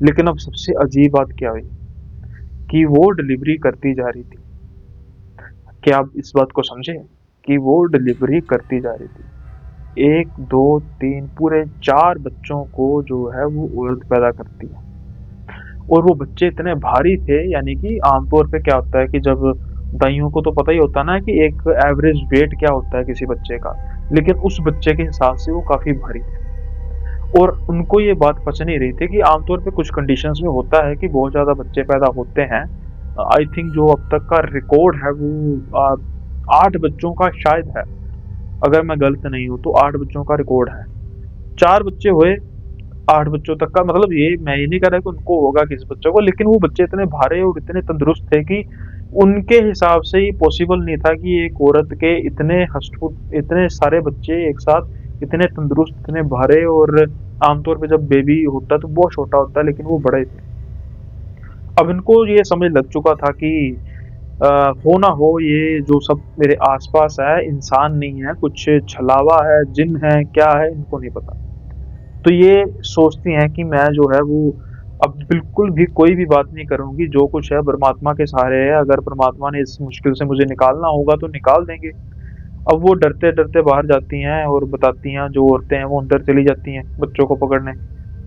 लेकिन अब सबसे अजीब बात क्या हुई कि वो डिलीवरी करती जा रही थी। क्या आप इस बात को समझे? कि वो डिलीवरी करती जा रही थी। 1, 2, 3 पूरे 4 बच्चों को जो है वो औरत पैदा करती है। और वो बच्चे इतने भारी थे, यानी कि आमतौर पे क्या होता है कि जब दाइयों को तो पता ही होता है ना कि एक एवरेज वेट क्या होता है किसी बच्चे का, लेकिन उस बच्चे के हिसाब से वो काफ़ी भारी थे। और उनको ये बात पच नहीं रही थी कि आमतौर पे कुछ कंडीशंस में होता है कि बहुत ज़्यादा बच्चे पैदा होते हैं। आई थिंक जो अब तक का रिकॉर्ड है वो 8 बच्चों का शायद है, अगर मैं गलत नहीं हूँ तो 8 बच्चों का रिकॉर्ड है। 4 बच्चे हुए, 8 बच्चों तक का मतलब ये मैं ये नहीं कह रहा कि उनको होगा किसी बच्चों को, लेकिन वो बच्चे इतने भारे और इतने तंदुरुस्त थे कि उनके हिसाब से ही पॉसिबल नहीं था कि एक औरत के इतने हष्ट-पुष्ट इतने सारे बच्चे एक साथ इतने तंदुरुस्त, इतने भारे। और आमतौर पे जब बेबी होता है तो बहुत छोटा होता है, लेकिन वो बड़े थे। अब इनको ये समझ लग चुका था कि अ, हो ना हो ये जो सब मेरे आस-पास है इंसान नहीं है, कुछ छलावा है, जिन है, क्या है इनको नहीं पता। तो ये सोचती हैं कि मैं जो है वो अब बिल्कुल भी कोई भी बात नहीं करूँगी, जो कुछ है परमात्मा के सहारे है, अगर परमात्मा ने इस मुश्किल से मुझे निकालना होगा तो निकाल देंगे। अब वो डरते-डरते बाहर जाती हैं और बताती हैं, जो औरतें हैं वो अंदर चली जाती हैं बच्चों को पकड़ने।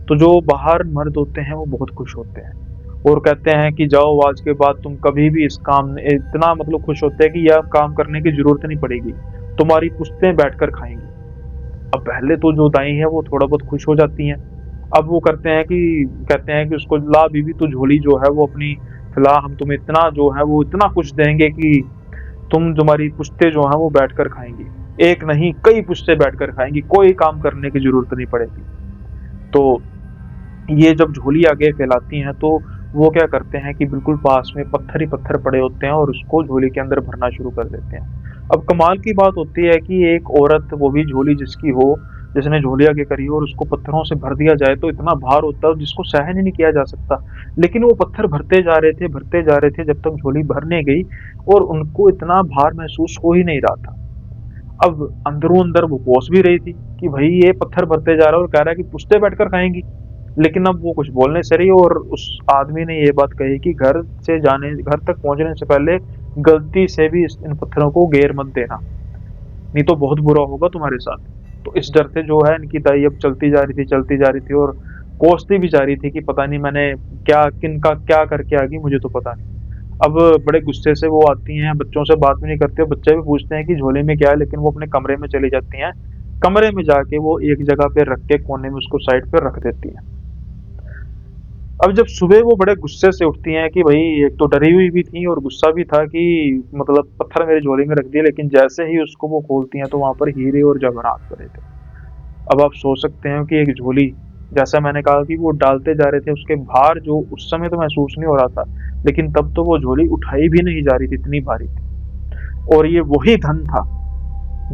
तो जो बाहर मर्द होते हैं वो बहुत खुश होते हैं और कहते हैं कि जाओ आज के बाद तुम कभी भी इस काम में इतना मतलब खुश होते हैं कि यह काम करने की ज़रूरत नहीं पड़ेगी, तुम्हारी पुश्तें बैठकर खाएँगी। अब पहले तो जो दाई हैं वो थोड़ा बहुत खुश हो जाती हैं। अब वो कहते हैं कि उसको ला बीबी तू झोली जो है वो अपनी फैला, हम तुम्हें इतना जो है वो इतना कुछ देंगे कि तुम्हारी पुश्तें जो हैं वो बैठकर खाएँगी। एक नहीं कई पुश्ते बैठकर खाएंगी, कोई काम करने की जरूरत नहीं पड़ेगी। तो ये जब झोली आगे फैलाती हैं तो वो क्या करते हैं कि बिल्कुल पास में पत्थर ही पत्थर पड़े होते हैं और उसको झोली के अंदर भरना शुरू कर देते हैं। अब कमाल की बात होती है कि एक औरत, वो भी झोली जिसकी हो, जिसने झोली आगे करी हो और उसको पत्थरों से भर दिया जाए तो इतना भार होता है जिसको सहन ही नहीं किया जा सकता। लेकिन वो पत्थर भरते जा रहे थे, भरते जा रहे थे, जब तक झोली भरने गई और उनको इतना भार महसूस हो ही नहीं रहा था। अब अंदरों अंदर वो कोस भी रही थी कि भाई ये पत्थर भरते जा रहा है और कह रहा है कि पुश्ते बैठकर खाएंगी। लेकिन अब वो कुछ बोलने से रही और उस आदमी ने ये बात कही कि घर तक पहुंचने से पहले गलती से भी इन पत्थरों को गिर मत देना, नहीं तो बहुत बुरा होगा तुम्हारे साथ। तो इस डर से जो है इनकी दाई अब चलती जा रही थी और कोसती भी जा रही थी कि पता नहीं मैंने क्या किन का क्या करके आ गई, मुझे तो पता नहीं। अब बड़े गुस्से से वो आती हैं, बच्चों से बात भी नहीं करती, बच्चे भी पूछते हैं कि झोले में क्या है, लेकिन वो अपने कमरे में चली जाती हैं। कमरे में जाके वो एक जगह पे रख के कोने में उसको साइड पे रख देती हैं। अब जब सुबह वो बड़े गुस्से से उठती हैं कि भाई एक तो डरी हुई भी थी और गुस्सा भी था कि मतलब पत्थर मेरी झोली में रख दिए, लेकिन जैसे ही उसको वो खोलती हैं तो वहां पर हीरे और जवाहरात पड़े थे। अब आप सोच सकते हैं कि एक झोली, जैसा मैंने कहा कि वो डालते जा रहे थे, उसके भार जो उस समय तो महसूस नहीं हो रहा था, लेकिन तब तो वो झोली उठाई भी नहीं जा रही थी, इतनी भारी थी। और ये वही धन था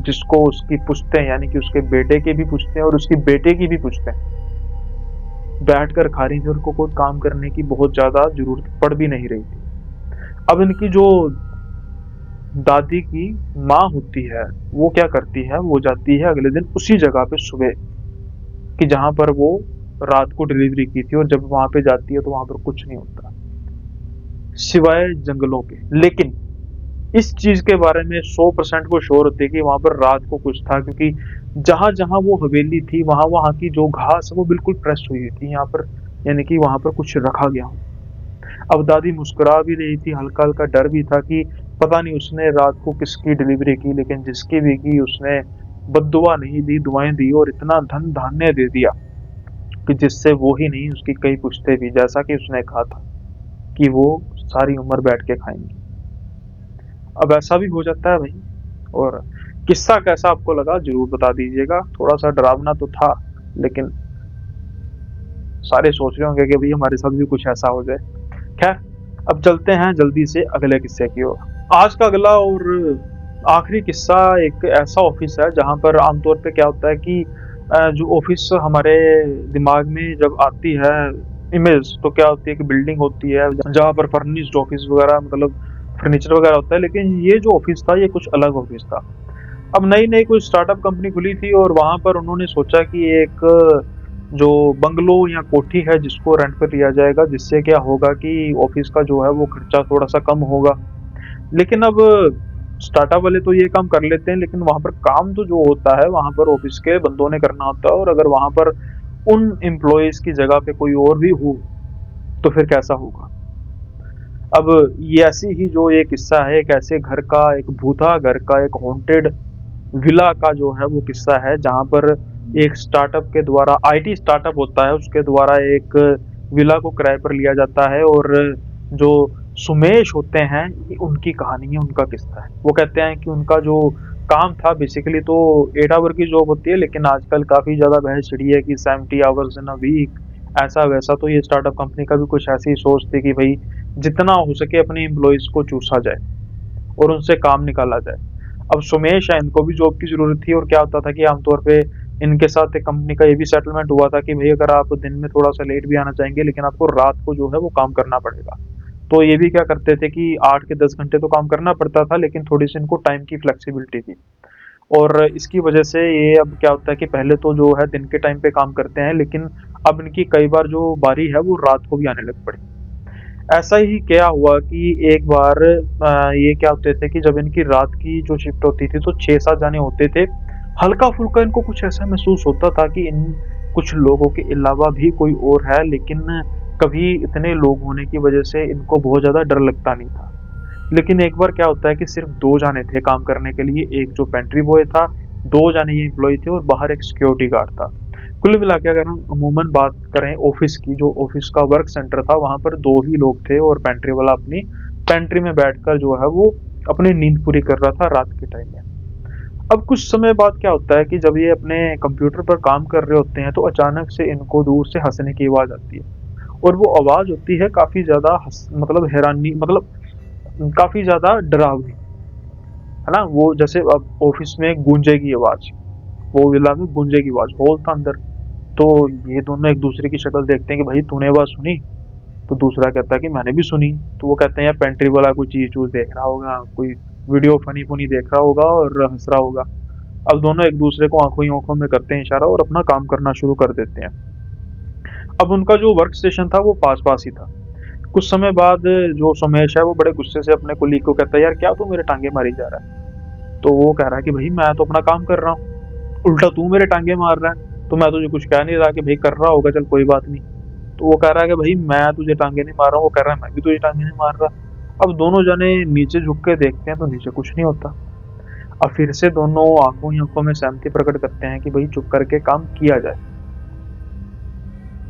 जिसको उसकी पुश्तें, यानी कि उसके बेटे की भी पुश्तें और उसकी बेटे की भी पुश्तें बैठ कर खा रही थी और उनको कोई काम करने की बहुत ज्यादा जरूरत पड़ भी नहीं रही थी। अब इनकी जो दादी की माँ होती है वो क्या करती है, वो जाती है अगले दिन उसी जगह पे सुबह, कि जहां पर वो रात को डिलीवरी की थी, और जब वहां पे जाती है तो वहां पर कुछ नहीं होता सिवाय जंगलों के। लेकिन इस चीज के बारे में 100% वो श्योर होते कि वहां पर रात को कुछ था, क्योंकि जहां जहां वो हवेली थी वहां वहां की जो घास है वो बिल्कुल प्रेस हुई थी यहाँ पर, यानी कि वहां पर कुछ रखा गया हो। अब दादी मुस्कुरा भी रही थी, हल्का हल्का डर भी था कि पता नहीं उसने रात को किसकी डिलीवरी की, लेकिन जिसकी भी की उसने बद्दुआ नहीं दी, दुआएं दी और इतना धन धान्य दे दिया कि जिससे वो ही नहीं उसकी कई पुश्ते भी, जैसा कि उसने कहा था कि वो सारी उम्र बैठ के खाएंगी। अब ऐसा भी हो जाता है भाई। और किस्सा कैसा आपको लगा जरूर बता दीजिएगा, थोड़ा सा डरावना तो था, लेकिन सारे सोच रहे होंगे कि भाई हमारे साथ भी कुछ ऐसा हो जाए। खैर, अब चलते हैं जल्दी से अगले किस्से की ओर। आज का अगला और आखिरी किस्सा एक ऐसा ऑफिस है जहां पर आमतौर पे क्या होता है कि जो ऑफिस हमारे दिमाग में जब आती है इमेज, तो क्या होती है कि बिल्डिंग होती है जहां पर फर्निश्ड ऑफिस वगैरह, मतलब फर्नीचर वगैरह होता है। लेकिन ये जो ऑफिस था ये कुछ अलग ऑफिस था। अब नई नई कोई स्टार्टअप कंपनी खुली थी और वहां पर उन्होंने सोचा कि एक जो बंगलो या कोठी है जिसको रेंट पर लिया जाएगा, जिससे क्या होगा कि ऑफिस का जो है वो खर्चा थोड़ा सा कम होगा। लेकिन अब स्टार्टअप वाले तो ये काम कर लेते हैं, लेकिन वहां पर काम तो जो होता है वहां पर ऑफिस के बंदों ने करना होता है, और अगर वहां पर उन एम्प्लॉयज की जगह पे कोई और भी हो तो फिर कैसा होगा। अब ये ऐसी ही जो ये किस्सा है, एक ऐसे घर का, एक भूता घर का, एक हॉन्टेड विला का जो है वो किस्सा है, जहां पर एक स्टार्टअप के द्वारा, आईटी स्टार्टअप होता है उसके द्वारा एक विला को किराए पर लिया जाता है। और जो सुमेश होते हैं, ये उनकी कहानी है, उनका किस्सा है। वो कहते हैं कि उनका जो काम था बेसिकली तो 8 आवर की जॉब होती है, लेकिन आजकल काफी ज्यादा बहस छिड़ी है कि 70 आवर्स इन अ वीक, ऐसा वैसा। तो ये स्टार्टअप कंपनी का भी कुछ ऐसी ही सोच थी कि भाई जितना हो सके अपने एम्प्लॉयज को चूसा जाए और उनसे काम निकाला जाए। अब सुमेश है, इनको भी जॉब की जरूरत थी, और क्या होता था कि आमतौर पे इनके साथ एक कंपनी का ये भी सेटलमेंट हुआ था कि भाई अगर आप दिन में थोड़ा सा लेट भी आना चाहेंगे, लेकिन आपको रात को जो है वो काम करना पड़ेगा। तो ये भी क्या करते थे कि 8 के 10 घंटे तो काम करना पड़ता था, लेकिन थोड़ी सी इनको टाइम की फ्लेक्सिबिलिटी थी। और इसकी वजह से ये अब क्या होता है कि पहले तो जो है दिन के टाइम पे काम करते हैं, लेकिन अब इनकी कई बार जो बारी है वो रात को भी आने लग पड़ी। ऐसा ही क्या हुआ कि एक बार ये क्या होते थे कि जब इनकी रात की जो शिफ्ट होती थी तो 6-7 जाने होते थे। हल्का फुल्का इनको कुछ ऐसा महसूस होता था कि इन कुछ लोगों के अलावा भी कोई और है, लेकिन कभी इतने लोग होने की वजह से इनको बहुत ज्यादा डर लगता नहीं था। लेकिन एक बार क्या होता है कि सिर्फ 2 जाने थे काम करने के लिए, एक जो पेंट्री बॉय था, 2 जाने ये एम्प्लॉय थे और बाहर एक सिक्योरिटी गार्ड था। कुल मिला के अगर हम अमूमन बात करें ऑफिस की, जो ऑफिस का वर्क सेंटर था वहां पर 2 ही लोग थे, और पेंट्री वाला अपनी पेंट्री में बैठकर जो है वो अपनी नींद पूरी कर रहा था रात के टाइम में। अब कुछ समय बाद क्या होता है कि जब ये अपने कंप्यूटर पर काम कर रहे होते हैं, तो अचानक से इनको दूर से हँसने की आवाज़ आती है और वो आवाज़ होती है काफ़ी ज़्यादा हँस मतलब हैरानी मतलब काफ़ी ज़्यादा डरावनी, है ना? वो जैसे अब ऑफ़िस में गूंजेगी आवाज़, वो विला में गूंजेगी आवाज़, हॉल था अंदर। तो ये दोनों एक-दूसरे की शक्ल देखते हैं कि भाई तूने आवाज़ सुनी? तो दूसरा कहता है कि मैंने भी सुनी। तो वो कहते हैं यार पेंट्री वाला कोई चीज़-वूज़ देख रहा होगा, कोई वीडियो फ़नी-फ़नी देख रहा होगा और हँस रहा होगा। अब दोनों एक-दूसरे को आँखों ही आँखों में करते हैं इशारा और अपना काम करना शुरू कर देते हैं। अब उनका जो वर्क स्टेशन था वो पास-पास ही था। कुछ समय बाद जो सोमेश है वो बड़े गुस्से से अपने कुलीग को कहता है, "यार क्या तू मेरे टाँगे मारी जा रहा है?" तो वो कह रहा है कि भई मैं तो अपना काम कर रहा हूँ, उल्टा तू मेरे टाँगे मार रहा है। तो मैं तुझे कुछ कह नहीं रहा कि भई कर रहा होगा चल कोई बात नहीं। तो वो कह रहा है कि भई मैं तुझे टाँगे नहीं मार रहा हूँ, वो कह रहा है मैं भी तुझे टाँगे नहीं मार रहा। अब दोनों जने नीचे झुक के देखते हैं तो नीचे कुछ नहीं होता। अब फिर से दोनों आँखों ही आँखों में सहमति प्रकट करते हैं कि भई चुप करके काम किया जाए।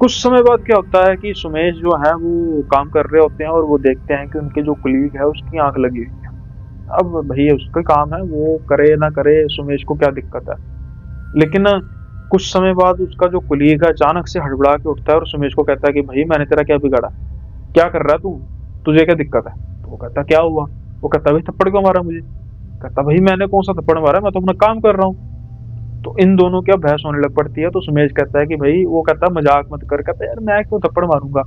कुछ समय बाद क्या होता है कि सुमेश जो है वो काम कर रहे होते हैं और वो देखते हैं कि उनके जो कलीग है उसकी आँख लगी हुई है। अब भई उसका काम है, वो करे ना करे सुमेश को क्या दिक्कत है। लेकिन कुछ समय बाद उसका जो कलीग है अचानक से हड़बड़ा के उठता है और सुमेश को कहता है कि भई मैंने तेरा क्या बिगाड़ा? क्या कर रहा है तू? तुझे क्या दिक्कत है? तो वो कहता है क्या हुआ? वो कहता है भाई थप्पड़ क्यों मारा मुझे? कहता है भाई मैंने कौन सा थप्पड़ मारा है, मैं तो अपना काम कर रहा हूँ। तो इन दोनों की अब बहस होने लग पड़ती है तो सुमेश कहता है कि भाई वो कहता है मजाक मत कर, कहता है यार मैं क्यों थप्पड़ मारूंगा।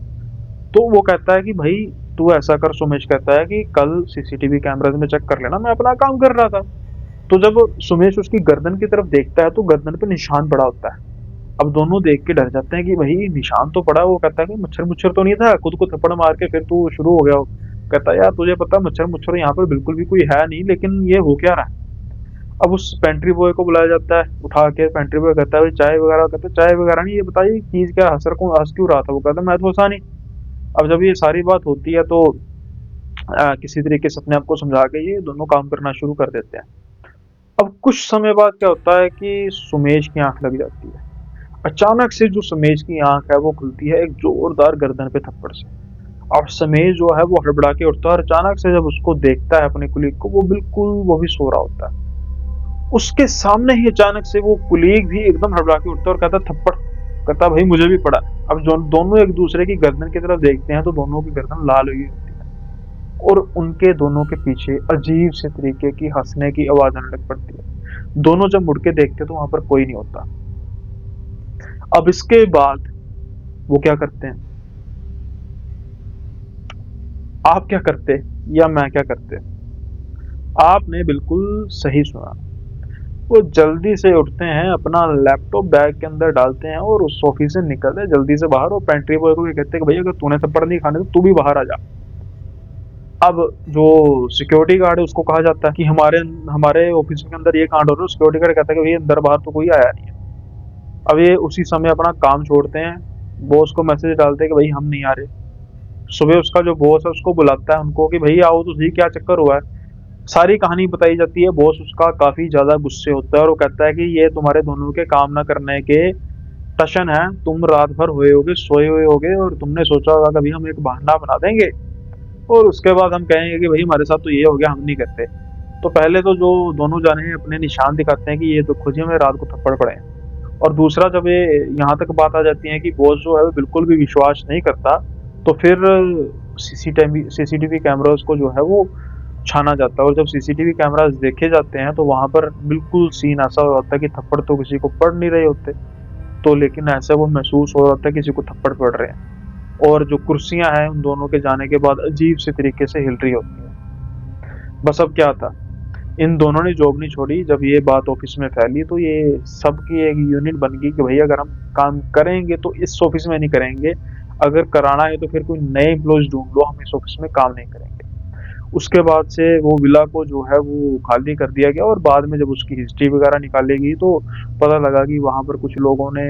तो वो कहता है कि भाई तू ऐसा कर, सुमेश कहता है कि कल सीसीटीवी कैमराज में चेक कर लेना, मैं अपना काम कर रहा था। तो जब सुमेश उसकी गर्दन की तरफ देखता है तो गर्दन पे निशान पड़ा होता है। अब दोनों देख के डर जाते हैं कि भाई निशान तो पड़ा है। वो कहता है कि मच्छर मुच्छर तो नहीं था, खुद को थप्पड़ मार के फिर तू शुरू हो गया हो। कहता है यार तुझे पता है मच्छर मुच्छर यहाँ पर बिल्कुल भी कोई है नहीं, लेकिन ये हो क्या रहा है। अब उस पेंट्री बॉय को बुलाया जाता है, उठा के पेंट्री बॉय कहता है भाई चाय वगैरह, कहता है चाय वगैरह नहीं, ये बताइए चीज क्या, हंस क्यों रहा था। वो कहता है मैं तो हंसा नहीं। अब जब ये सारी बात होती है तो किसी तरीके से अपने आप को समझा के ये दोनों काम करना शुरू कर देते हैं। अब कुछ समय बाद क्या होता है कि सुमेश की आंख लग जाती है। अचानक से जो सुमेश की आंख है वो खुलती है एक जोरदार गर्दन पे थप्पड़ से। और सुमेश जो है वो हड़बड़ा के उठता है और अचानक से जब उसको देखता है अपने कुलीग को, वो बिल्कुल वो भी सो रहा होता है। उसके सामने ही अचानक से वो कुलीग भी एकदम हड़बड़ा के उठता है और कहता है थप्पड़। कहता भाई मुझे भी पड़ा। अब जो दोनों एक दूसरे की गर्दन की तरफ देखते हैं तो दोनों की गर्दन लाल हुई होती है और उनके दोनों के पीछे अजीब से तरीके की हंसने की आवाज आने लग पड़ती है। दोनों जब मुड़ के देखते तो वहां पर कोई नहीं होता। अब इसके बाद वो क्या करते हैं, आप क्या करते या मैं क्या करते? आपने बिल्कुल सही सुना। वो जल्दी से उठते हैं, अपना लैपटॉप बैग के अंदर डालते हैं और उस ऑफिस से निकलते हैं जल्दी से बाहर और पेंट्री बॉय को भी कहते हैं कि भैया अगर तूने थप्पड़ नहीं खाने तो तू भी बाहर आ जा। अब जो सिक्योरिटी गार्ड है उसको कहा जाता है कि हमारे हमारे ऑफिस के अंदर ये कांड हो रहा है। सिक्योरिटी गार्ड कहता है कि भैया अंदर बाहर तो कोई आया नहीं है। अब ये उसी समय अपना काम छोड़ते हैं, बॉस को मैसेज डालते हैं कि भाई हम नहीं आ रहे। सुबह उसका जो बॉस है उसको बुलाता है उनको कि भैया आओ तो सही, क्या चक्कर हुआ है। सारी कहानी बताई जाती है। बॉस उसका काफी ज्यादा गुस्से होता है और वो कहता है कि ये तुम्हारे दोनों के काम ना करने के टशन है। तुम रात भर हुए होगे, सोए हुए होगे और तुमने सोचा होगा कभी हम एक बहाना बना देंगे और उसके बाद हम कहेंगे कि भाई हमारे साथ तो ये हो गया, हम नहीं करते। तो पहले तो जो दोनों जाने हैं अपने निशान दिखाते हैं कि ये तो खुद ही हमें रात को थप्पड़ पड़े हैं। और दूसरा जब ये यहाँ तक बात आ जाती है कि बॉस जो है वो बिल्कुल भी विश्वास नहीं करता, तो फिर सीसीटीवी कैमरास को जो है वो छाना जाता है। और जब सीसीटीवी कैमरास देखे जाते हैं तो वहां पर बिल्कुल सीन ऐसा हो जाता है कि थप्पड़ तो किसी को पड़ नहीं रहे होते, तो लेकिन ऐसा वो महसूस हो रहा था किसी को थप्पड़ पड़ रहे हैं। और जो कुर्सियां हैं उन दोनों के जाने के बाद अजीब से तरीके से हिल रही होती है। बस अब क्या था, इन दोनों ने जॉब नहीं छोड़ी। जब ये बात ऑफिस में फैली तो ये सबकी एक यूनिट बन गई कि भैया अगर हम काम करेंगे तो इस ऑफिस में नहीं करेंगे, अगर कराना है तो फिर कोई नए एम्प्लॉयज ढूंढ लो, हम इस ऑफिस में काम नहीं करेंगे। उसके बाद से वो विला को जो है वो खाली कर दिया गया और बाद में जब उसकी हिस्ट्री वगैरह निकाली गई तो पता लगा कि वहां पर कुछ लोगों ने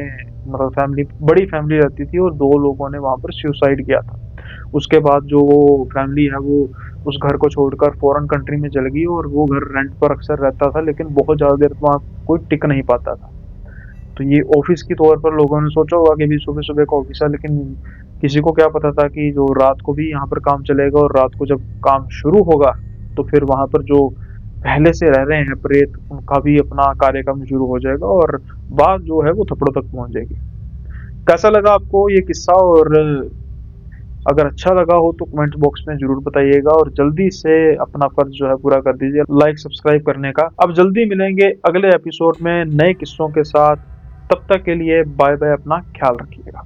मतलब फैमिली, बड़ी फैमिली रहती थी और दो लोगों ने वहां पर सुसाइड किया था। उसके बाद जो वो फैमिली है वो उस घर को छोड़कर फॉरेन कंट्री में चल गई और वो घर रेंट पर अक्सर रहता था, लेकिन बहुत ज्यादा देर वहाँ कोई टिक नहीं पाता था। तो ये ऑफिस की तौर पर लोगों ने सोचा होगा कि भी सुबह सुबह का ऑफिस है, लेकिन किसी को क्या पता था कि जो रात को भी यहाँ पर काम चलेगा और रात को जब काम शुरू होगा तो फिर वहां पर जो पहले से रह रहे हैं प्रेत, उनका भी अपना कार्यक्रम शुरू हो जाएगा और बात जो है वो थप्पड़ों तक पहुंच जाएगी। कैसा लगा आपको ये किस्सा? और अगर अच्छा लगा हो तो कमेंट बॉक्स में जरूर बताइएगा और जल्दी से अपना फर्ज जो है पूरा कर दीजिए लाइक सब्सक्राइब करने का। अब जल्दी मिलेंगे अगले एपिसोड में नए किस्सों के साथ। तब तक के लिए बाय बाय, अपना ख्याल रखिएगा।